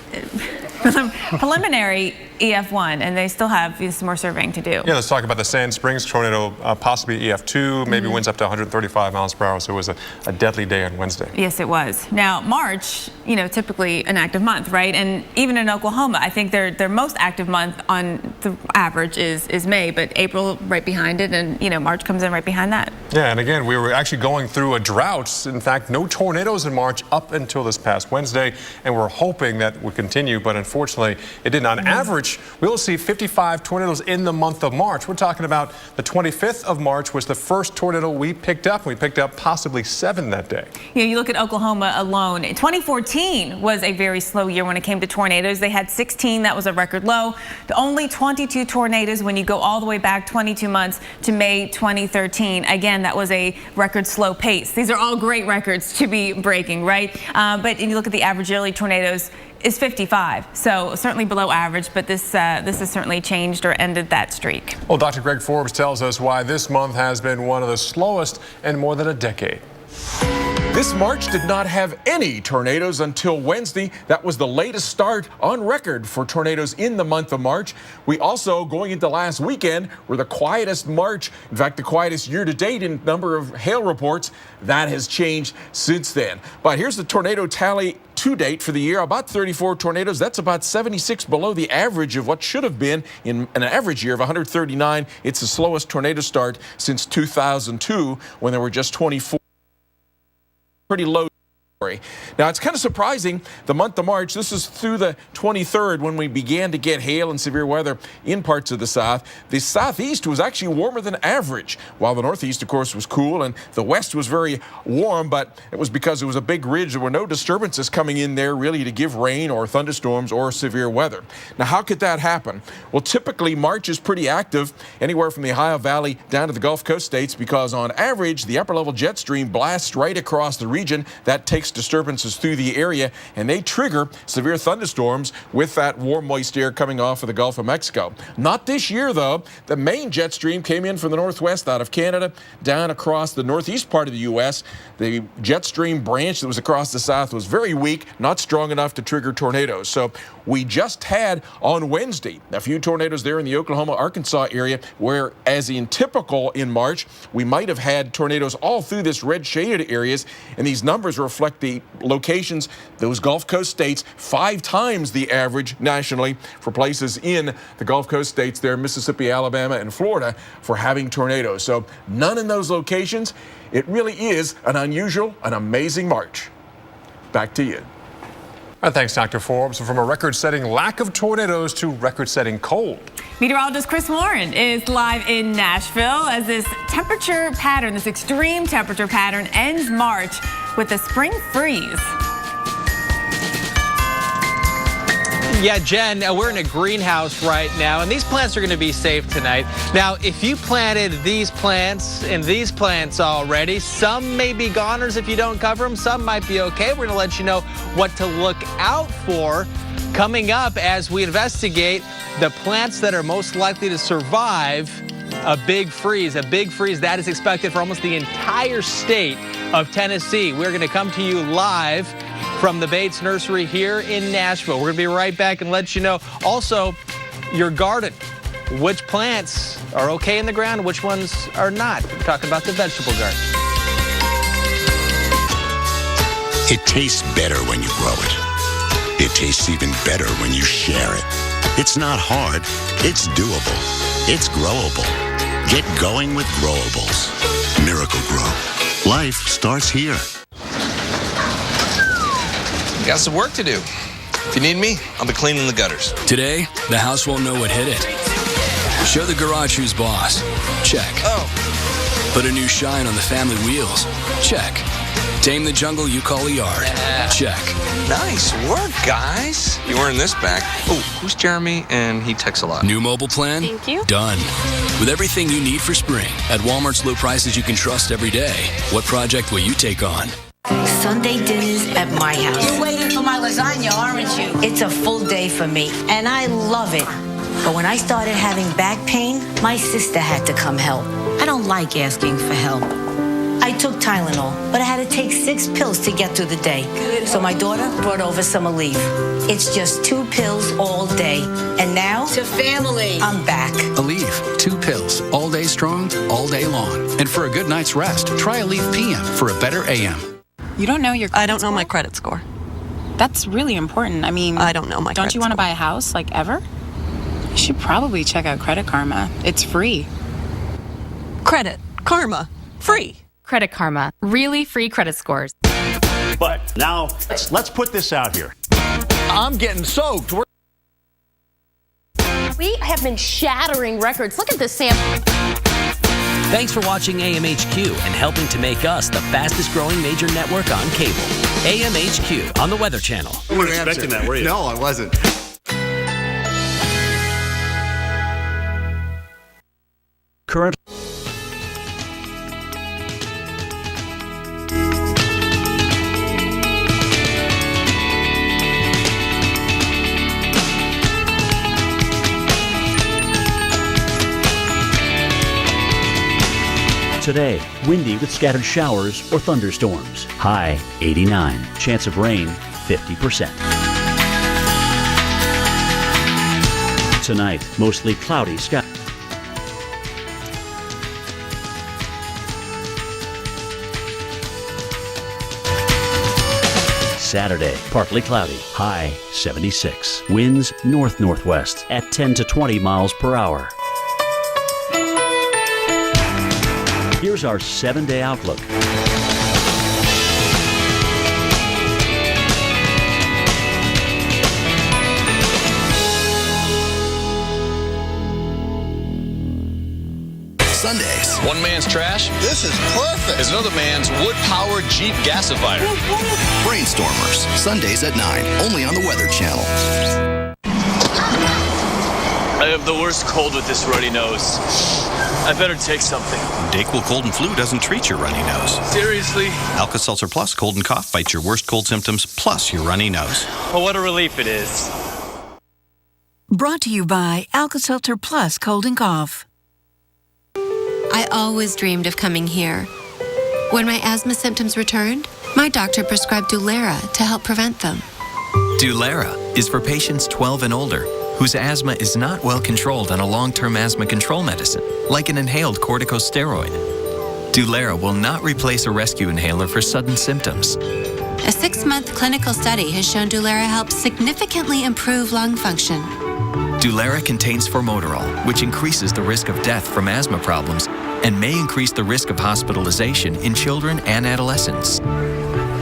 Preliminary EF1, and they still have some more surveying to do. Yeah, let's talk about the Sand Springs tornado, possibly EF2, maybe winds up to 135 miles per hour, so it was a deadly day on Wednesday. Yes, it was. Now, March, typically an active month, right? And even in Oklahoma, I think their most active month on the average is May, but April right behind it, and, March comes in right behind that. Yeah, and again, we were actually going through a drought. In fact, no tornadoes in March up until this past Wednesday, and we're hoping that would continue, but unfortunately, it didn't. On average, average, we'll see 55 tornadoes in the month of March. We're talking about the 25th of March was the first tornado we picked up. We picked up possibly 7 that day. You know, you look at Oklahoma alone. 2014 was a very slow year when it came to tornadoes. They had 16. That was a record low. Only 22 tornadoes when you go all the way back 22 months to May 2013. Again, that was a record slow pace. These are all great records to be breaking, right? But if you look at the average yearly tornadoes, is 55, so certainly below average, but this has certainly changed or ended that streak. Well, Dr. Greg Forbes tells us why this month has been one of the slowest in more than a decade. This March did not have any tornadoes until Wednesday. That was the latest start on record for tornadoes in the month of March. We also, going into last weekend, were the quietest March, in fact, the quietest year to date in number of hail reports. That has changed since then. But here's the tornado tally to date for the year. About 34 tornadoes. That's about 76 below the average of what should have been in an average year of 139. It's the slowest tornado start since 2002, when there were just 24. Pretty low. Now, it's kind of surprising, the month of March, this is through the 23rd when we began to get hail and severe weather in parts of the South. The Southeast was actually warmer than average, while the Northeast, of course, was cool, and the West was very warm, but it was because it was a big ridge. There were no disturbances coming in there really to give rain or thunderstorms or severe weather. Now, how could that happen? Well, typically, March is pretty active anywhere from the Ohio Valley down to the Gulf Coast states because, on average, the upper-level jet stream blasts right across the region. That takes disturbances through the area, and they trigger severe thunderstorms with that warm, moist air coming off of the Gulf of Mexico. Not this year, though. The main jet stream came in from the northwest out of Canada down across the northeast part of the U.S. The jet stream branch that was across the south was very weak, not strong enough to trigger tornadoes. So we just had on Wednesday a few tornadoes there in the Oklahoma, Arkansas area, where, as in typical in March, we might have had tornadoes all through this red shaded areas, and these numbers reflect the locations, those Gulf Coast states, 5 times the average nationally for places in the Gulf Coast states there, Mississippi, Alabama, and Florida, for having tornadoes. So none in those locations. It really is an unusual, an amazing March. Back to you. Thanks, Dr. Forbes. From a record-setting lack of tornadoes to record-setting cold. Meteorologist Chris Warren is live in Nashville as this temperature pattern, this extreme temperature pattern, ends March with a spring freeze. Yeah, Jen, we're in a greenhouse right now, and these plants are going to be safe tonight. Now, if you planted these plants and these plants already, some may be goners if you don't cover them. Some might be okay. We're going to let you know what to look out for coming up as we investigate the plants that are most likely to survive a big freeze. A big freeze that is expected for almost the entire state of Tennessee. We're going to come to you live from the Bates Nursery here in Nashville. We're going to be right back and let you know also your garden, which plants are okay in the ground, which ones are not. We're talking about the vegetable garden. It tastes better when you grow it. It tastes even better when you share it. It's not hard. It's doable. It's growable. Get going with Growables. Miracle Grow. Life starts here. Got some work to do. If you need me, I'll be cleaning the gutters. Today, the house won't know what hit it. Show the garage who's boss. Check. Oh. Put a new shine on the family wheels. Check. Tame the jungle you call a yard. Check. Nice work, guys. You earned this back. Oh, who's Jeremy? And he texts a lot. New mobile plan? Thank you. Done. With everything you need for spring at Walmart's low prices you can trust every day. What project will you take on? Sunday dinners at my house. You're waiting for my lasagna, aren't you? It's a full day for me, and I love it. But when I started having back pain, my sister had to come help. I don't like asking for help. I took Tylenol, but I had to take 6 pills to get through the day. So my daughter brought over some Aleve. It's just 2 pills all day. And now, to family, I'm back. Aleve, 2 pills, all day strong, all day long. And for a good night's rest, try Aleve PM for a better AM. You don't know your credit I don't know my credit score. That's really important. I mean, I don't know my Don't you want to buy a house, like, ever? You should probably check out Credit Karma. It's free. Credit Karma. Free. Credit Karma. Really free credit scores. But now, let's put this out here. I'm getting soaked. We have been shattering records. Look at this sample. Thanks for watching AMHQ and helping to make us the fastest growing major network on cable. AMHQ on the Weather Channel. You weren't expecting that, were you? No, I wasn't. Current. Today, windy with scattered showers or thunderstorms. High 89. Chance of rain 50%. Tonight, mostly cloudy sky. Saturday, partly cloudy. High 76. Winds north-northwest at 10 to 20 miles per hour. Here's our 7-day outlook. Sundays. One man's trash. This is perfect. Is another man's wood-powered Jeep gasifier. Brainstormers. Sundays at 9. Only on the Weather Channel. I have the worst cold with this runny nose. I better take something. Dayquil Cold and Flu doesn't treat your runny nose. Seriously? Alka-Seltzer Plus Cold and Cough fights your worst cold symptoms plus your runny nose. Oh, what a relief it is. Brought to you by Alka-Seltzer Plus Cold and Cough. I always dreamed of coming here. When my asthma symptoms returned, my doctor prescribed Dulera to help prevent them. Dulera is for patients 12 and older whose asthma is not well controlled on a long-term asthma control medicine, like an inhaled corticosteroid. Dulera will not replace a rescue inhaler for sudden symptoms. A 6-month clinical study has shown Dulera helps significantly improve lung function. Dulera contains formoterol, which increases the risk of death from asthma problems and may increase the risk of hospitalization in children and adolescents.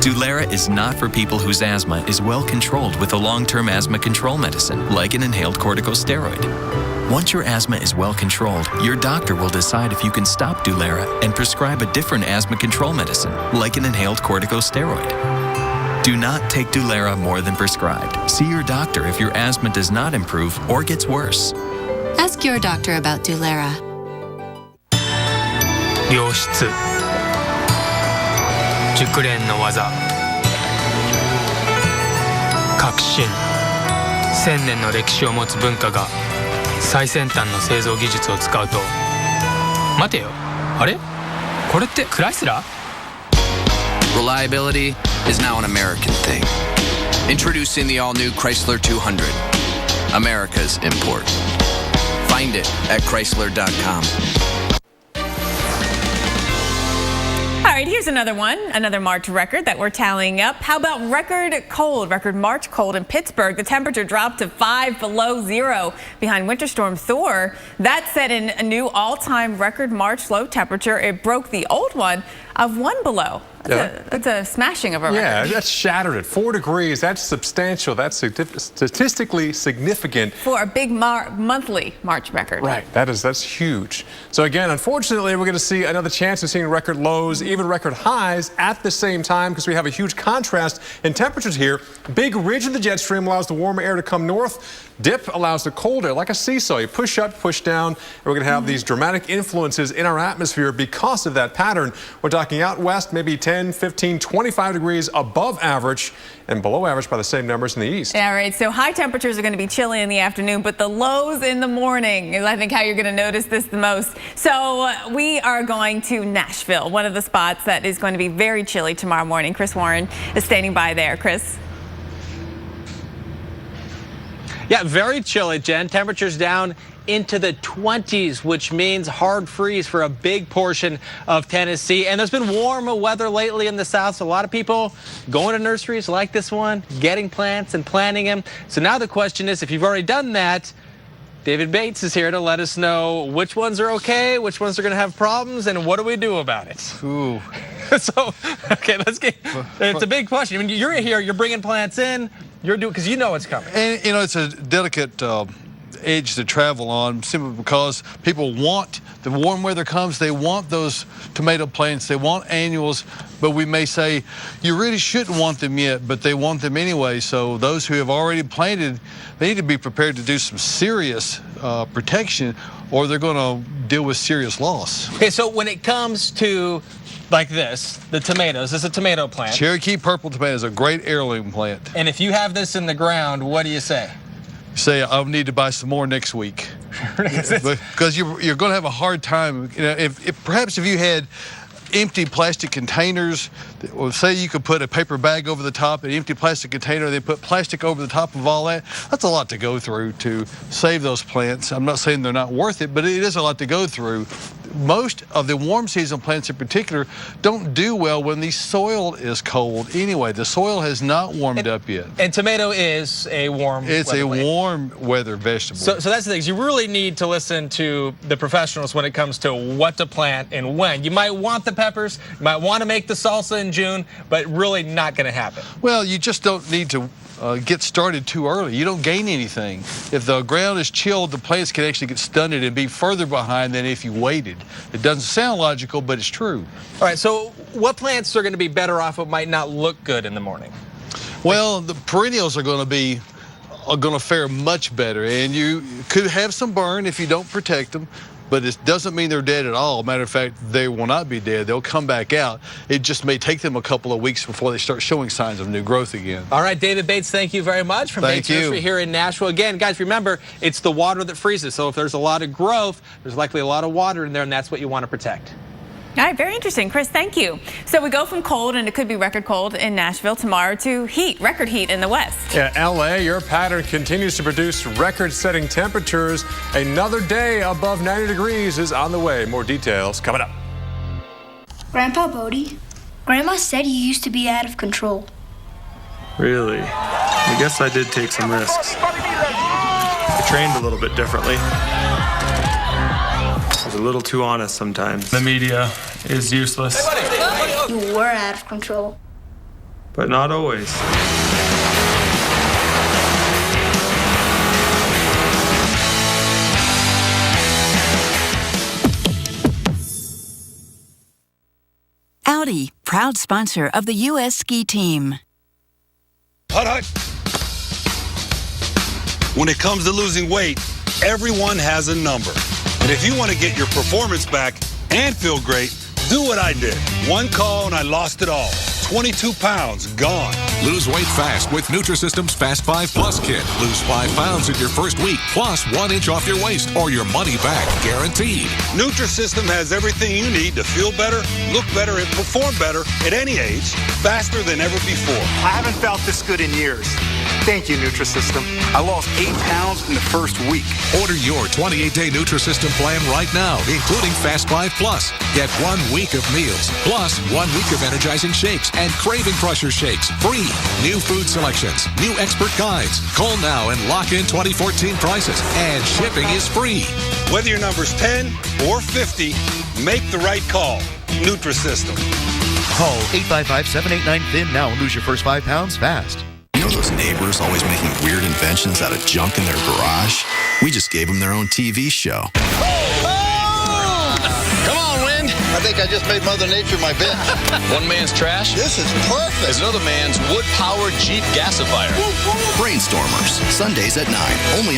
Dulera is not for people whose asthma is well controlled with a long-term asthma control medicine, like an inhaled corticosteroid. Once your asthma is well controlled, your doctor will decide if you can stop Dulera and prescribe a different asthma control medicine, like an inhaled corticosteroid. Do not take Dulera more than prescribed. See your doctor if your asthma does not improve or gets worse. Ask your doctor about Dulera. 良質熟練の技革新1000年の歴史を持つ文化が最先端の製造技術を使うと待てよあれこれってクライスラー Reliability is now an American thing. Introducing the all-new Chrysler 200, America's import. Find it at Chrysler.com. All right, here's another one, another March record that we're tallying up. How about record March cold in Pittsburgh? The temperature dropped to 5 below zero behind Winter Storm Thor. That set in a new all-time record March low temperature. It broke the old one of 1 below. That's a smashing of a record. Yeah, that's shattered at 4 degrees. That's substantial. That's statistically significant. For a big monthly March record. Right. That's huge. So again, unfortunately, we're going to see another chance of seeing record lows, even record highs at the same time because we have a huge contrast in temperatures here. Big ridge in the jet stream allows the warmer air to come north. Dip allows the cold air, like a seesaw. You push up, push down, and we're going to have these dramatic influences in our atmosphere because of that pattern. We're talking out west, maybe 10, 15, 25 degrees above average and below average by the same numbers in the east. All right, so high temperatures are going to be chilly in the afternoon, but the lows in the morning is, I think, how you're going to notice this the most. So we are going to Nashville, one of the spots that is going to be very chilly tomorrow morning. Chris Warren is standing by there. Chris? Yeah, very chilly, Jen. Temperatures down into the 20s, which means hard freeze for a big portion of Tennessee. And there's been warmer weather lately in the south, so a lot of people going to nurseries like this one, getting plants and planting them. So now the question is, if you've already done that, David Bates is here to let us know which ones are okay, which ones are going to have problems, and what do we do about it? Ooh. So, okay, let's get, it's a big question. I mean, you're here, you're bringing plants in, you're doing, because you know it's coming. And, you know, it's a delicate edge to travel on, simply because people want, the warm weather comes, they want those tomato plants, they want annuals, but we may say, you really shouldn't want them yet, but they want them anyway. So those who have already planted, they need to be prepared to do some serious protection, or they're going to deal with serious loss. Okay, so when it comes to like this, the tomatoes, this is a tomato plant. Cherokee purple tomato is a great heirloom plant. And if you have this in the ground, what do you say? Say, I'll need to buy some more next week. Because you're going to have a hard time. You know, if perhaps if you had empty plastic containers, or say you could put a paper bag over the top, an empty plastic container, they put plastic over the top of all that, that's a lot to go through to save those plants. I'm not saying they're not worth it, but it is a lot to go through. Most of the warm season plants in particular don't do well when the soil is cold anyway. The soil has not warmed up yet. And tomato is a warm It's a warm weather vegetable. So that's the thing. You really need to listen to the professionals when it comes to what to plant and when. You might want the peppers, you might want to make the salsa in June, but really not going to happen. Well, you just don't need to get started too early. You don't gain anything. If the ground is chilled, the plants can actually get stunted and be further behind than if you waited. It doesn't sound logical, but it's true. All right, so what plants are going to be better off what might not look good in the morning? Well, the perennials are going to fare much better, and you could have some burn if you don't protect them. But it doesn't mean they're dead at all. Matter of fact, they will not be dead. They'll come back out. It just may take them a couple of weeks before they start showing signs of new growth again. All right, David Bates, thank you very much from Bates Nursery here in Nashville. Again, guys, remember, it's the water that freezes. So if there's a lot of growth, there's likely a lot of water in there, and that's what you want to protect. All right, very interesting. Chris, thank you. So we go from cold, and it could be record cold in Nashville tomorrow, to heat, record heat in the west. Yeah, LA, your pattern continues to produce record-setting temperatures. Another day above 90 degrees is on the way. More details coming up. Grandpa Bodie, Grandma said you used to be out of control. Really? I guess I did take some risks. I trained a little bit differently. I was a little too honest sometimes. The media is useless. You were out of control. But not always. Audi, proud sponsor of the U.S. Ski Team. Hut. When it comes to losing weight, everyone has a number. And if you want to get your performance back and feel great, do what I did. One call and I lost it all. 22 pounds gone. Lose weight fast with Nutrisystem's Fast 5 Plus Kit. Lose 5 pounds in your first week, plus 1 inch off your waist, or your money back guaranteed. Nutrisystem has everything you need to feel better, look better, and perform better at any age, faster than ever before. I haven't felt this good in years. Thank you, Nutrisystem. I lost 8 pounds in the first week. Order your 28-day Nutrisystem plan right now, including Fast 5 Plus. Get 1 week of meals, plus 1 week of energizing shakes and Craving Crusher shakes free. New food selections, new expert guides. Call now and lock in 2014 prices, and shipping is free. Whether your number's 10 or 50, make the right call. Nutrisystem. Call 855-789-FIN now and lose your first 5 pounds fast. You know those neighbors always making weird inventions out of junk in their garage? We just gave them their own TV show. Come on, Wind. I think I just made Mother Nature my bitch. One man's trash. This is perfect. Is another man's wood-powered Jeep gasifier. Brainstormers, Sundays at 9. Only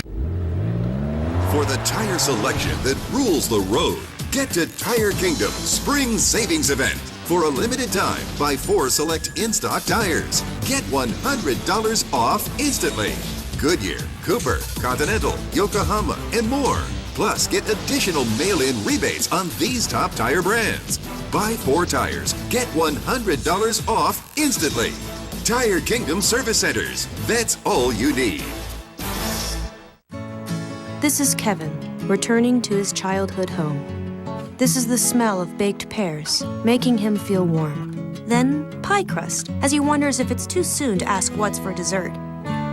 for the tire selection that rules the road. Get to Tire Kingdom Spring Savings Event. For a limited time, buy 4 select in-stock tires. Get $100 off instantly. Goodyear, Cooper, Continental, Yokohama, and more. Plus, get additional mail-in rebates on these top tire brands. Buy 4 tires, get $100 off instantly. Tire Kingdom Service Centers. That's all you need. This is Kevin, returning to his childhood home. This is the smell of baked pears, making him feel warm. Then, pie crust, as he wonders if it's too soon to ask what's for dessert.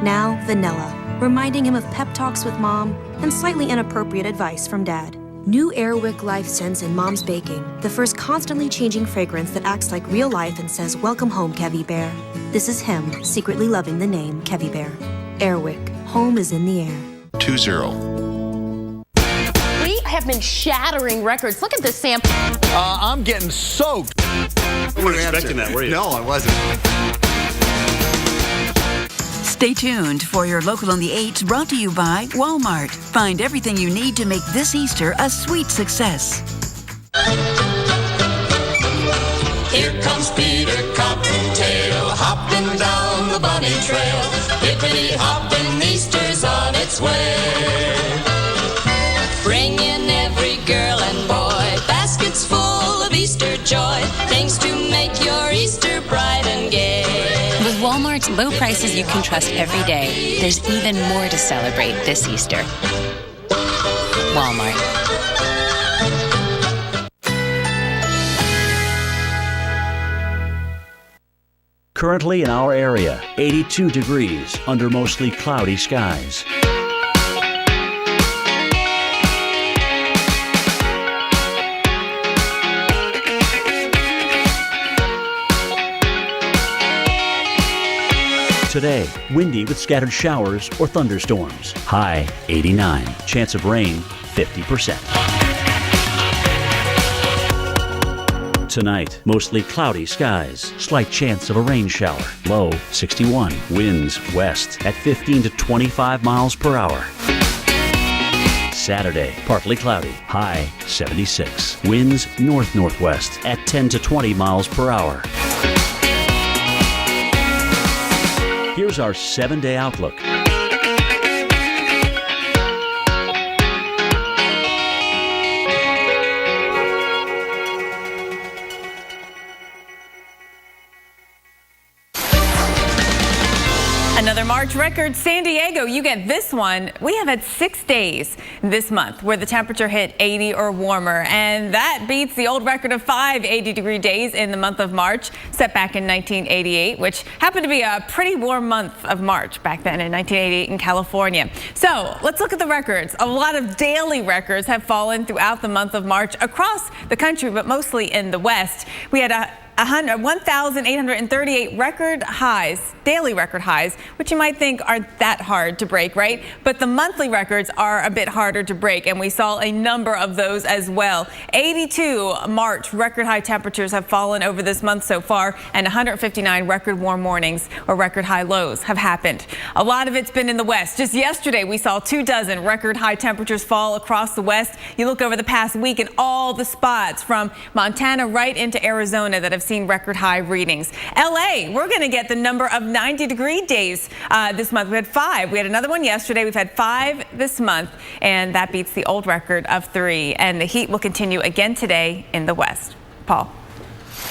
Now, vanilla, reminding him of pep talks with Mom and slightly inappropriate advice from Dad. New Airwick Life scents in Mom's Baking, the first constantly changing fragrance that acts like real life and says, "Welcome home, Kevy Bear." This is him, secretly loving the name Kevy Bear. Airwick, home is in the air. 20. has been shattering records. Look at this sample. I'm getting soaked. You weren't expecting that, were you? No, I wasn't. Stay tuned for your Local on the 8s, brought to you by Walmart. Find everything you need to make this Easter a sweet success. Here comes Peter Cottontail, hopping down the bunny trail. Hippity hopping, Easter's on its way. Bringing every girl and boy baskets full of Easter joy, things to make your Easter bright and gay. With Walmart's low prices you can trust every day, there's even more to celebrate this Easter. Walmart. Currently in our area, 82 degrees under mostly cloudy skies. Today, windy with scattered showers or thunderstorms. High 89. Chance of rain 50%. Tonight, mostly cloudy skies. Slight chance of a rain shower. Low 61. Winds west at 15 to 25 miles per hour. Saturday, partly cloudy. High 76. Winds north-northwest at 10 to 20 miles per hour. Here's our 7-day outlook. Another March record, San Diego. You get this one. We have had 6 days this month where the temperature hit 80 or warmer, and that beats the old record of 5 80-degree days in the month of March, set back in 1988, which happened to be a pretty warm month of March back then in 1988 in California. So let's look at the records. A lot of daily records have fallen throughout the month of March across the country, but mostly in the West. We had 1,838 record highs, daily record highs, which you might think aren't that hard to break, right? But the monthly records are a bit harder to break, and we saw a number of those as well. 82 March record high temperatures have fallen over this month so far, and 159 record warm mornings or record high lows have happened. A lot of it's been in the West. Just yesterday, we saw 24 record high temperatures fall across the West. You look over the past week and all the spots from Montana right into Arizona that have seen record high readings. LA, we're going to get the number of 90-degree days this month. We had 5. We had another one yesterday. We've had 5 this month, and that beats the old record of 3. And the heat will continue again today in the West. Paul.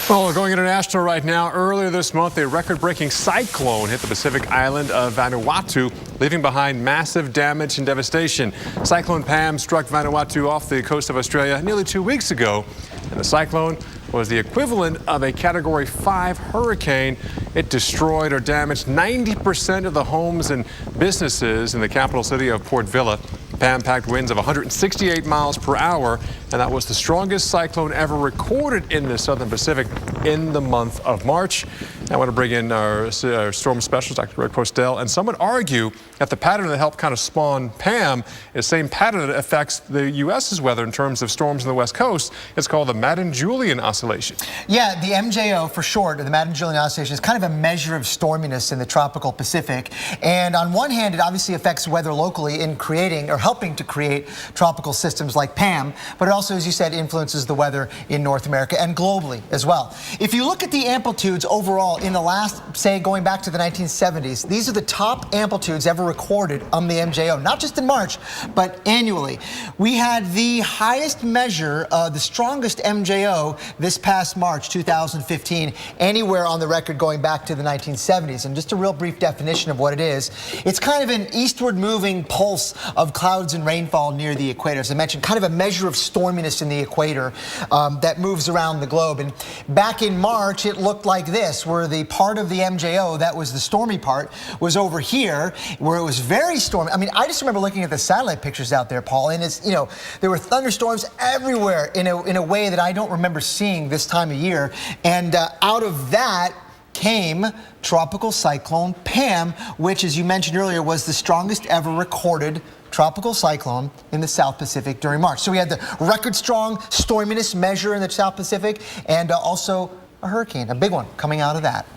Well, we're going international right now. Earlier this month, a record-breaking cyclone hit the Pacific island of Vanuatu, leaving behind massive damage and devastation. Cyclone Pam struck Vanuatu off the coast of Australia nearly 2 weeks ago, and the cyclone was the equivalent of a Category 5 hurricane. It destroyed or damaged 90% of the homes and businesses in the capital city of Port Vila. Pam packed winds of 168 miles per hour, and that was the strongest cyclone ever recorded in the Southern Pacific in the month of March. I want to bring in our storm specialist, Dr. Greg Postel, and some would argue that the pattern that helped kind of spawn Pam is the same pattern that affects the U.S.'s weather in terms of storms on the West Coast. It's called the Madden-Julian Oscillation. Yeah, the MJO for short, or the Madden-Julian Oscillation, is kind of a measure of storminess in the tropical Pacific. And on one hand, it obviously affects weather locally in creating or helping to create tropical systems like Pam, but it also, as you said, influences the weather in North America and globally as well. If you look at the amplitudes overall in the last, say, going back to the 1970s, these are the top amplitudes ever recorded on the MJO, not just in March, but annually. We had the highest measure, the strongest MJO this past March 2015, anywhere on the record going back to the 1970s. And just a real brief definition of what it is, it's kind of an eastward moving pulse of clouds and rainfall near the equator. As I mentioned, kind of a measure of storminess in the equator that moves around the globe. And back in March, it looked like this, where the part of the MJO that was the stormy part was over here, where it was very stormy. I mean, I just remember looking at the satellite pictures out there, Paul, and it's, you know, there were thunderstorms everywhere in a way that I don't remember seeing this time of year. And out of that came Tropical Cyclone Pam, which, as you mentioned earlier, was the strongest ever recorded tropical cyclone in the South Pacific during March. So we had the record-strong storminess measure in the South Pacific and also a hurricane, a big one, coming out of that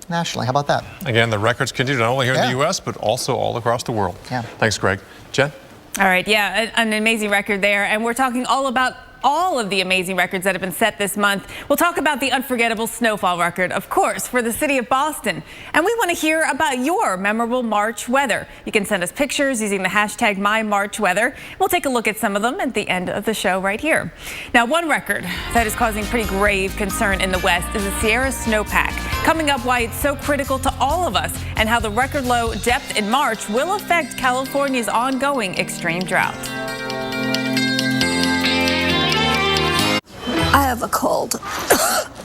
nationally. How about that? Again, the records continue not only here in the U.S., but also all across the world. Yeah. Thanks, Greg. Jen? All right, yeah, an amazing record there. And we're talking all about all of the amazing records that have been set this month. We'll talk about the unforgettable snowfall record, of course, for the city of Boston. And we want to hear about your memorable March weather. You can send us pictures using the hashtag #MyMarchWeather. We'll take a look at some of them at the end of the show right here. Now, one record that is causing pretty grave concern in the West is the Sierra snowpack. Coming up, why it's so critical to all of us and how the record low depth in March will affect California's ongoing extreme drought. I have a cold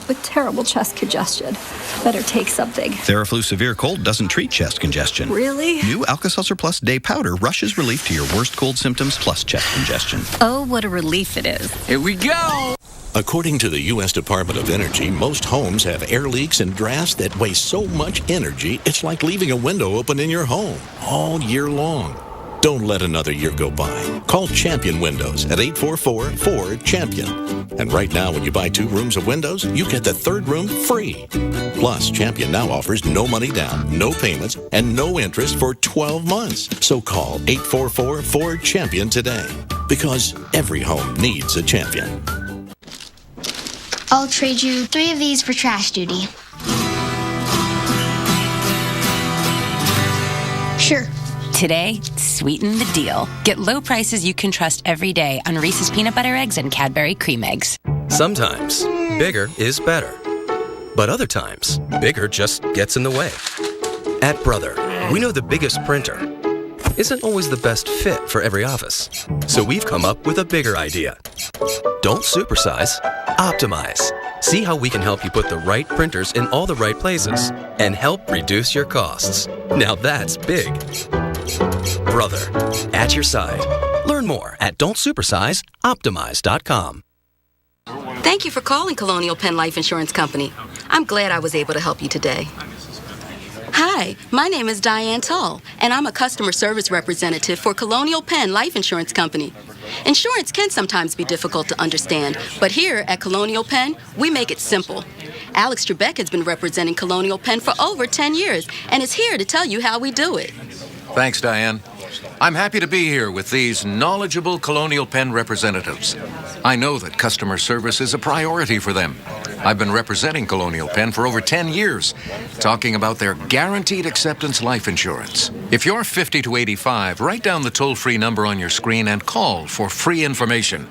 with terrible chest congestion. Better take something. Theraflu Severe Cold doesn't treat chest congestion. Really? New Alka-Seltzer Plus Day Powder rushes relief to your worst cold symptoms plus chest congestion. Oh, what a relief it is. Here we go! According to the U.S. Department of Energy, most homes have air leaks and drafts that waste so much energy, it's like leaving a window open in your home all year long. Don't let another year go by. Call Champion Windows at 844-4CHAMPION. And right now, when you buy 2 rooms of windows, you get the 3rd room free. Plus, Champion now offers no money down, no payments, and no interest for 12 months. So call 844-4CHAMPION today. Because every home needs a champion. I'll trade you 3 of these for trash duty. Sure. Today, sweeten the deal. Get low prices you can trust every day on Reese's Peanut Butter Eggs and Cadbury Cream Eggs. Sometimes, bigger is better. But other times, bigger just gets in the way. At Brother, we know the biggest printer isn't always the best fit for every office. So we've come up with a bigger idea. Don't supersize, optimize. See how we can help you put the right printers in all the right places and help reduce your costs. Now that's big. Brother, at your side. Learn more at don'tsupersizeoptimize.com. Thank you for calling Colonial Penn Life Insurance Company. I'm glad I was able to help you today. Hi, my name is Diane Tull, and I'm a customer service representative for Colonial Penn Life Insurance Company. Insurance can sometimes be difficult to understand, but here at Colonial Penn, we make it simple. Alex Trebek has been representing Colonial Penn for over 10 years and is here to tell you how we do it. Thanks, Diane. I'm happy to be here with these knowledgeable Colonial Penn representatives. I know that customer service is a priority for them. I've been representing Colonial Penn for over 10 years, talking about their guaranteed acceptance life insurance. If you're 50 to 85, write down the toll-free number on your screen and call for free information.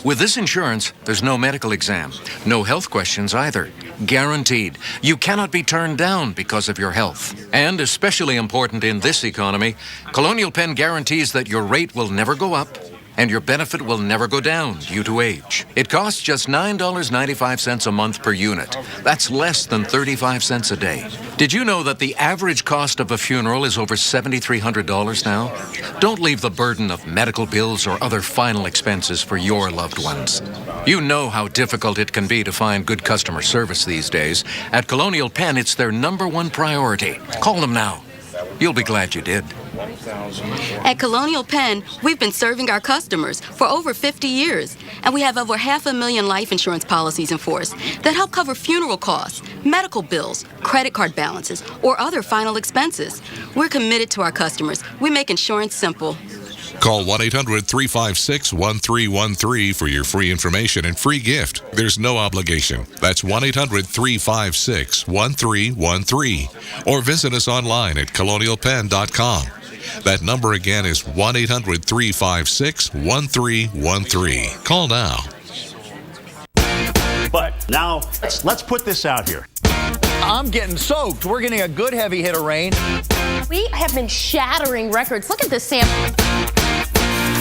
With this insurance, there's no medical exam, no health questions either. Guaranteed. You cannot be turned down because of your health. And especially important in this economy, Colonial Penn guarantees that your rate will never go up and your benefit will never go down due to age. It costs just $9.95 a month per unit. That's less than 35 cents a day. Did you know that the average cost of a funeral is over $7,300 now? Don't leave the burden of medical bills or other final expenses for your loved ones. You know how difficult it can be to find good customer service these days. At Colonial Penn, it's their #1 priority. Call them now. You'll be glad you did. At Colonial Penn, we've been serving our customers for over 50 years, and we have over 500,000 life insurance policies in force that help cover funeral costs, medical bills, credit card balances, or other final expenses. We're committed to our customers. We make insurance simple. Call 1-800-356-1313 for your free information and free gift. There's no obligation. That's 1-800-356-1313. Or visit us online at colonialpenn.com. That number again is 1-800-356-1313. Call now. But now, let's put this out here. I'm getting soaked. We're getting a good heavy hit of rain. We have been shattering records. Look at this sample.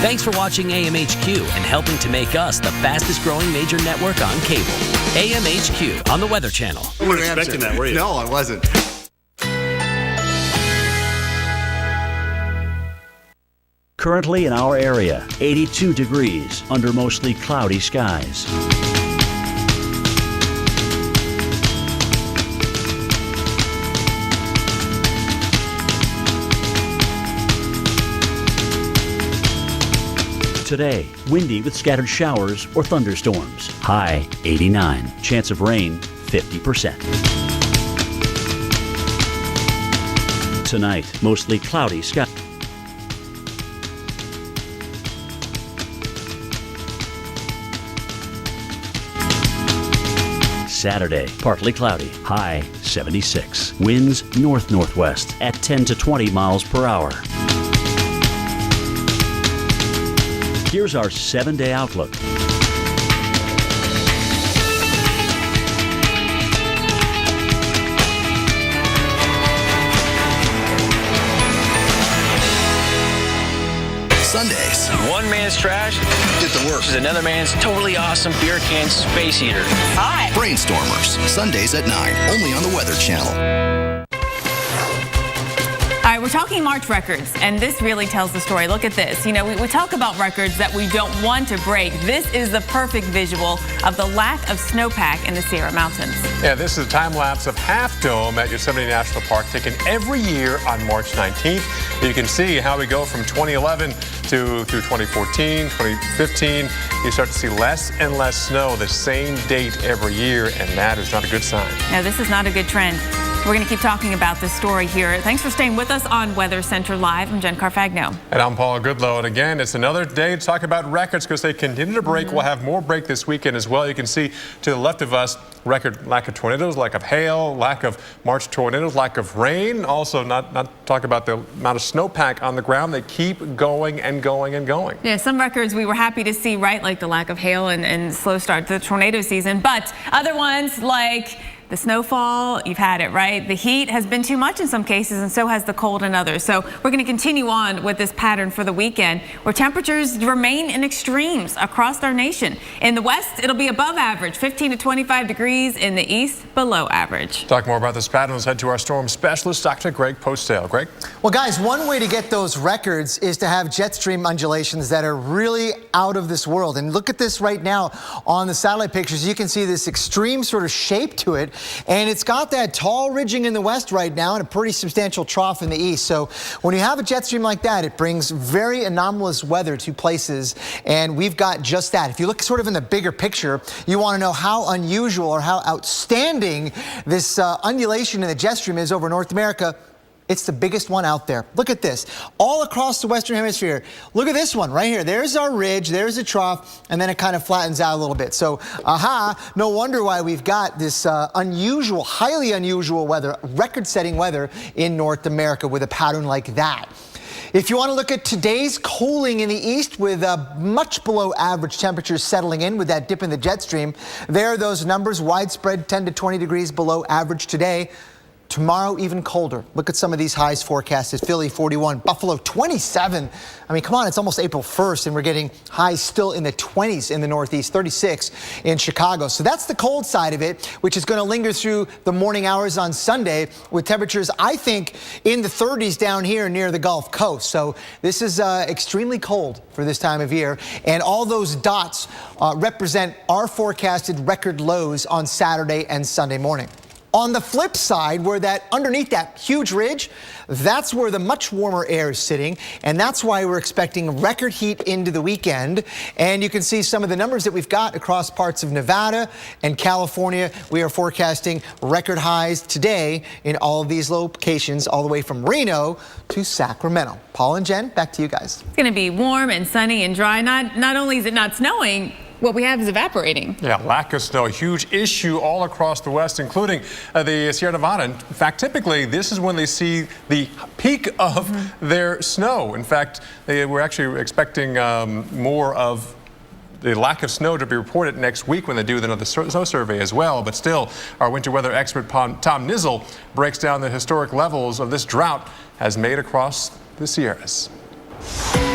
Thanks for watching AMHQ and helping to make us the fastest growing major network on cable. AMHQ on the Weather Channel. You weren't expecting that, were you? No, I wasn't. Currently in our area, 82 degrees under mostly cloudy skies. Today, windy with scattered showers or thunderstorms. High 89. Chance of rain 50%. Tonight, mostly cloudy sky. Saturday, partly cloudy, high 76. Winds north-northwest at 10 to 20 miles per hour. Here's our 7-day outlook. Sundays. One man's trash Get to work. is another man's totally awesome beer can space heater. Hi. Brainstormers. Sundays at 9. Only on the Weather Channel. All right, we're talking March records, and this really tells the story. Look at this. You know, we talk about records that we don't want to break. This is the perfect visual of the lack of snowpack in the Sierra Mountains. Yeah, this is a time lapse of Half Dome at Yosemite National Park, taken every year on March 19th. You can see how we go from 2011 through 2014, 2015. You start to see less and less snow the same date every year, and that is not a good sign. No, this is not a good trend. We're going to keep talking about this story here. Thanks for staying with us on Weather Center Live. I'm Jen Carfagno. And I'm Paul Goodlow. And again, it's another day to talk about records because they continue to break. We'll have more break this weekend as well. You can see to the left of us, record lack of tornadoes, lack of hail, lack of March tornadoes, lack of rain. Also, not talk about the amount of snowpack on the ground. They keep going and going and going. Yeah, some records we were happy to see, right? Like the lack of hail and slow start to the tornado season. But other ones like the snowfall, you've had it, right? The heat has been too much in some cases, and so has the cold in others. So we're going to continue on with this pattern for the weekend, where temperatures remain in extremes across our nation. In the west, it'll be above average, 15 to 25 degrees. In the east, below average. Talk more about this pattern. Let's head to our storm specialist, Dr. Greg Postale. Greg? Well, guys, one way to get those records is to have jet stream undulations that are really out of this world. And look at this right now on the satellite pictures. You can see this extreme sort of shape to it. And it's got that tall ridging in the west right now and a pretty substantial trough in the east. So when you have a jet stream like that, it brings very anomalous weather to places. And we've got just that. If you look sort of in the bigger picture, you want to know how unusual or how outstanding this undulation in the jet stream is over North America. It's the biggest one out there. Look at this. All across the Western Hemisphere. Look at this one right here. There's our ridge, there's the trough, and then it kind of flattens out a little bit. So, no wonder why we've got this unusual, highly unusual weather, record-setting weather in North America with a pattern like that. If you want to look at today's cooling in the east with much below average temperatures settling in with that dip in the jet stream, there are those numbers, widespread 10 to 20 degrees below average today. Tomorrow, even colder. Look at some of these highs forecasted. Philly, 41. Buffalo, 27. I mean, come on, it's almost April 1st, and we're getting highs still in the 20s in the Northeast, 36 in Chicago. So that's the cold side of it, which is going to linger through the morning hours on Sunday with temperatures, I think, in the 30s down here near the Gulf Coast. So this is extremely cold for this time of year. And all those dots represent our forecasted record lows on Saturday and Sunday morning. On the flip side, where that underneath that huge ridge, that's where the much warmer air is sitting, and that's why we're expecting record heat into the weekend. And you can see some of the numbers that we've got across parts of Nevada and California. We are forecasting record highs today in all of these locations, all the way from Reno to Sacramento. Paul and Jen, back to you guys. It's going to be warm and sunny and dry. Not only is it not snowing, what we have is evaporating. Yeah, lack of snow, a huge issue all across the West, including the Sierra Nevada. In fact, typically, this is when they see the peak of their snow. In fact, we're actually expecting more of the lack of snow to be reported next week when they do another snow survey as well. But still, our winter weather expert Tom Nizzle breaks down the historic levels of this drought has made across the Sierras.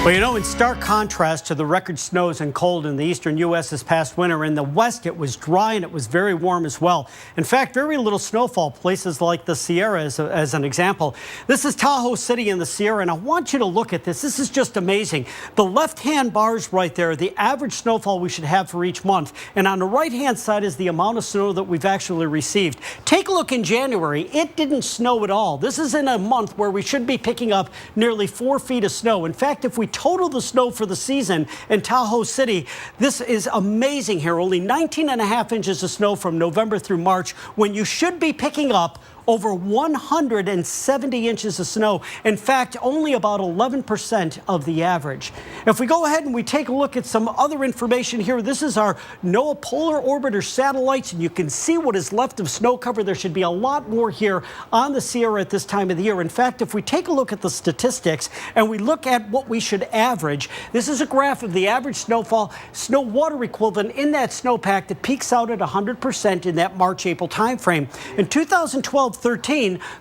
Well, you know, in stark contrast to the record snows and cold in the eastern U.S. this past winter, in the west it was dry and it was very warm as well. In fact, very little snowfall places like the Sierra as an example. This is Tahoe City in the Sierra, and I want you to look at this. This is just amazing. The left-hand bars right there, the average snowfall we should have for each month. And on the right-hand side is the amount of snow that we've actually received. Take a look in January. It didn't snow at all. This is in a month where we should be picking up nearly 4 feet of snow. In fact, if we total the snow for the season in Tahoe City, this is amazing here. Only 19.5 inches of snow from November through March, when you should be picking up over 170 inches of snow. In fact, only about 11% of the average. If we go ahead and we take a look at some other information here, this is our NOAA Polar Orbiter satellites, and you can see what is left of snow cover. There should be a lot more here on the Sierra at this time of the year. In fact, if we take a look at the statistics and we look at what we should average, this is a graph of the average snowfall, snow water equivalent in that snowpack that peaks out at 100% in that March-April timeframe. In 2012-13,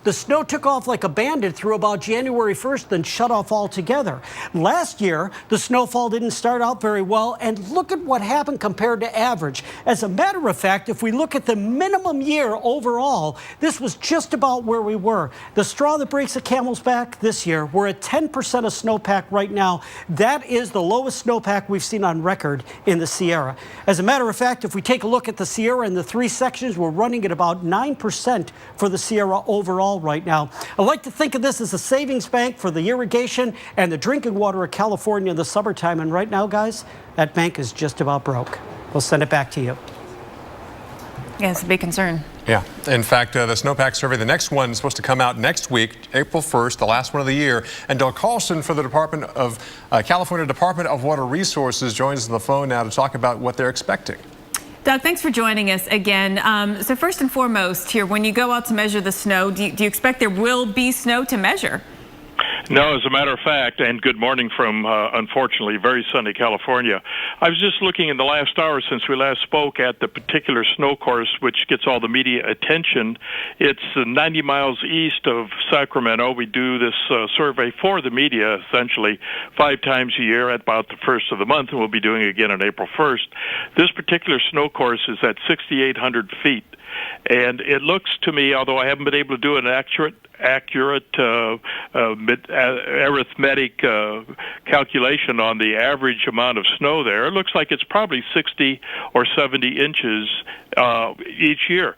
the snow took off like a bandit through about January 1st, then shut off altogether. Last year, the snowfall didn't start out very well, and look at what happened compared to average. As a matter of fact, if we look at the minimum year overall, this was just about where we were. The straw that breaks a camel's back this year, we're at 10% of snowpack right now. That is the lowest snowpack we've seen on record in the Sierra. As a matter of fact, if we take a look at the Sierra in the 3 sections, we're running at about 9% for the Sierra overall right now. I like to think of this as a savings bank for the irrigation and the drinking water of California in the summertime. And right now, guys, that bank is just about broke. We'll send it back to you. Yeah, it's a big concern. Yeah. In fact, the snowpack survey, the next one is supposed to come out next week, April 1st, the last one of the year. And Doug Carlson for the California Department of Water Resources joins us on the phone now to talk about what they're expecting. Doug, thanks for joining us again. So first and foremost here, when you go out to measure the snow, do you expect there will be snow to measure? No, as a matter of fact, and good morning from, unfortunately, very sunny California. I was just looking in the last hour since we last spoke at the particular snow course which gets all the media attention. It's 90 miles east of Sacramento. We do this survey for the media, essentially, 5 times a year at about the first of the month, and we'll be doing it again on April 1st. This particular snow course is at 6,800 feet. And it looks to me, although I haven't been able to do an accurate arithmetic calculation on the average amount of snow there, it looks like it's probably 60 or 70 inches each year.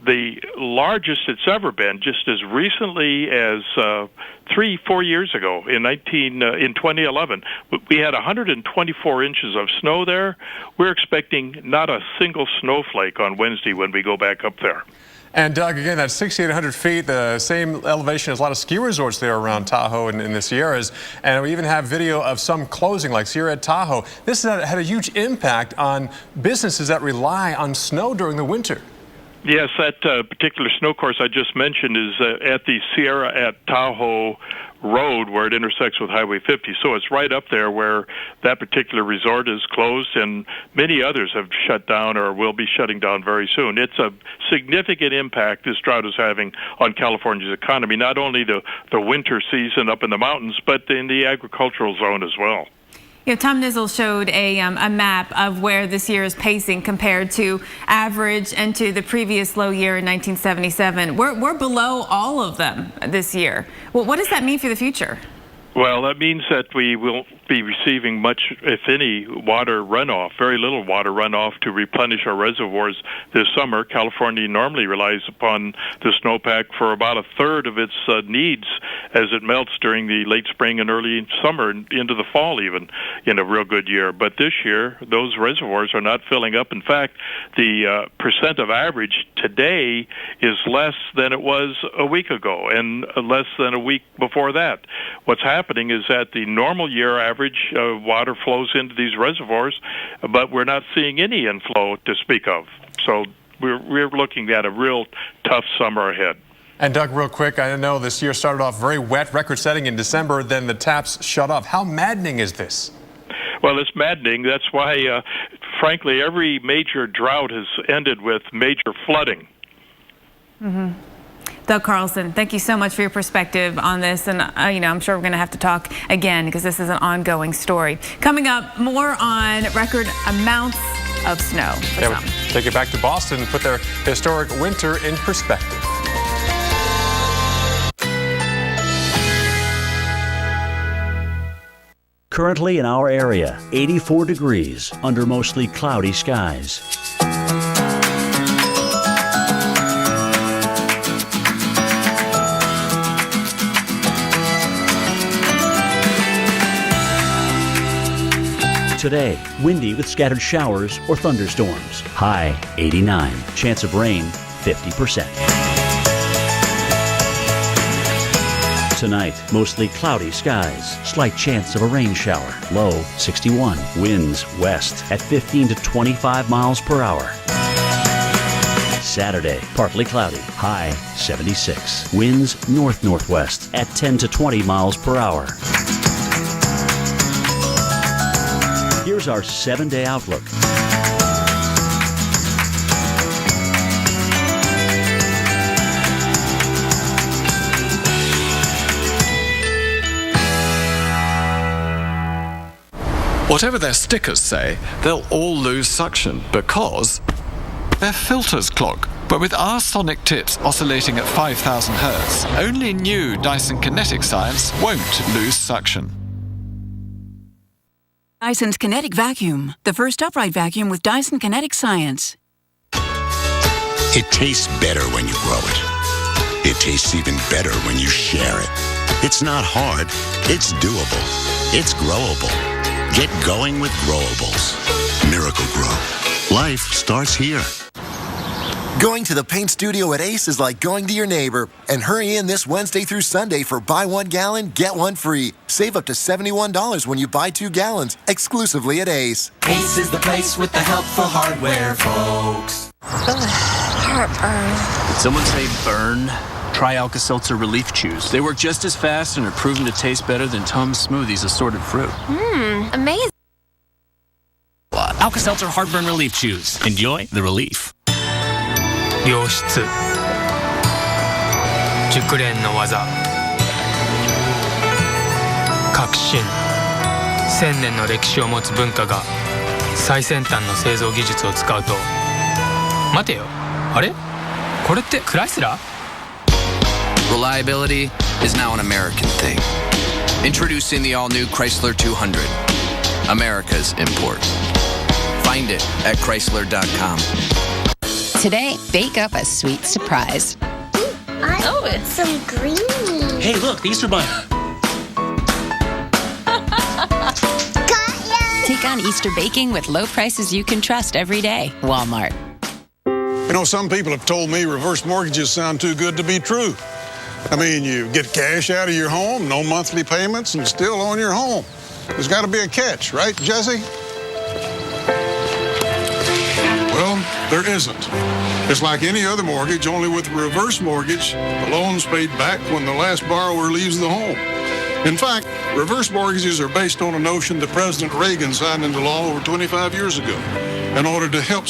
The largest it's ever been, just as recently as 3-4 years ago, in 2011, we had 124 inches of snow there. We're expecting not a single snowflake on Wednesday when we go back up there. And Doug, again, that's 6,800 feet, the same elevation as a lot of ski resorts there around Tahoe and in the Sierras. And we even have video of some closing, like Sierra at Tahoe. This had a huge impact on businesses that rely on snow during the winter. Yes, that particular snow course I just mentioned is at the Sierra at Tahoe Road where it intersects with Highway 50. So it's right up there where that particular resort is closed, and many others have shut down or will be shutting down very soon. It's a significant impact this drought is having on California's economy, not only the winter season up in the mountains, but in the agricultural zone as well. You know, Tom Nizzle showed a map of where this year is pacing compared to average and to the previous low year in 1977. We're below all of them this year. Well, what does that mean for the future? Well, that means that we will be receiving much, if any, water runoff, very little water runoff to replenish our reservoirs this summer. California normally relies upon the snowpack for about a third of its needs as it melts during the late spring and early summer and into the fall even in a real good year. But this year, those reservoirs are not filling up. In fact, the percent of average today is less than it was a week ago and less than a week before that. What's happening is that the normal year average water flows into these reservoirs, but we're not seeing any inflow to speak of. So we're looking at a real tough summer ahead. And Doug, real quick, I know this year started off very wet, record-setting in December, then the taps shut off. How maddening is this? Well, it's maddening. That's why, frankly, every major drought has ended with major flooding. Mm-hmm. Doug Carlson, thank you so much for your perspective on this. And, I'm sure we're going to have to talk again because this is an ongoing story. Coming up, more on record amounts of snow for some. Take it back to Boston and put their historic winter in perspective. Currently in our area, 84 degrees under mostly cloudy skies. Today, windy with scattered showers or thunderstorms. High 89. Chance of rain 50%. Tonight, mostly cloudy skies. Slight chance of a rain shower. Low 61. Winds west at 15 to 25 miles per hour. Saturday, partly cloudy. High 76. Winds north-northwest at 10 to 20 miles per hour. Here's our 7-day outlook. Whatever their stickers say, they'll all lose suction because their filters clog. But with our sonic tips oscillating at 5,000 Hertz, only new Dyson Kinetic Science won't lose suction. Dyson's Kinetic Vacuum, the first upright vacuum with Dyson Kinetic Science. It tastes better when you grow it. It tastes even better when you share it. It's not hard, it's doable. It's growable. Get going with Growables. Miracle Grow. Life starts here. Going to the paint studio at Ace is like going to your neighbor. And hurry in this Wednesday through Sunday for buy 1 gallon, get 1 free. Save up to $71 when you buy 2 gallons, exclusively at Ace. Ace is the place with the helpful hardware, folks. Heartburn. Did someone say burn? Try Alka-Seltzer Relief Chews. They work just as fast and are proven to taste better than Tums Smoothies assorted fruit. Amazing. Alka-Seltzer Heartburn Relief Chews. Enjoy the relief. 良質熟練の技革新1000年の歴史を持つ文化が最先端の製造技術を使うと待てよあれこれってクライスラー Reliability is now an American thing. Introducing the all-new Chrysler 200. America's import. Find it at Chrysler.com. Today, bake up a sweet surprise. Oh, it's some green. Hey, look, the Easter Bunny. Take on Easter baking with low prices you can trust every day. Walmart. You know, some people have told me reverse mortgages sound too good to be true. I mean, you get cash out of your home, no monthly payments, and still own your home. There's got to be a catch, right, Jesse? Well, there isn't. It's like any other mortgage, only with a reverse mortgage, the loan's paid back when the last borrower leaves the home. In fact, reverse mortgages are based on a notion that President Reagan signed into law over 25 years ago in order to help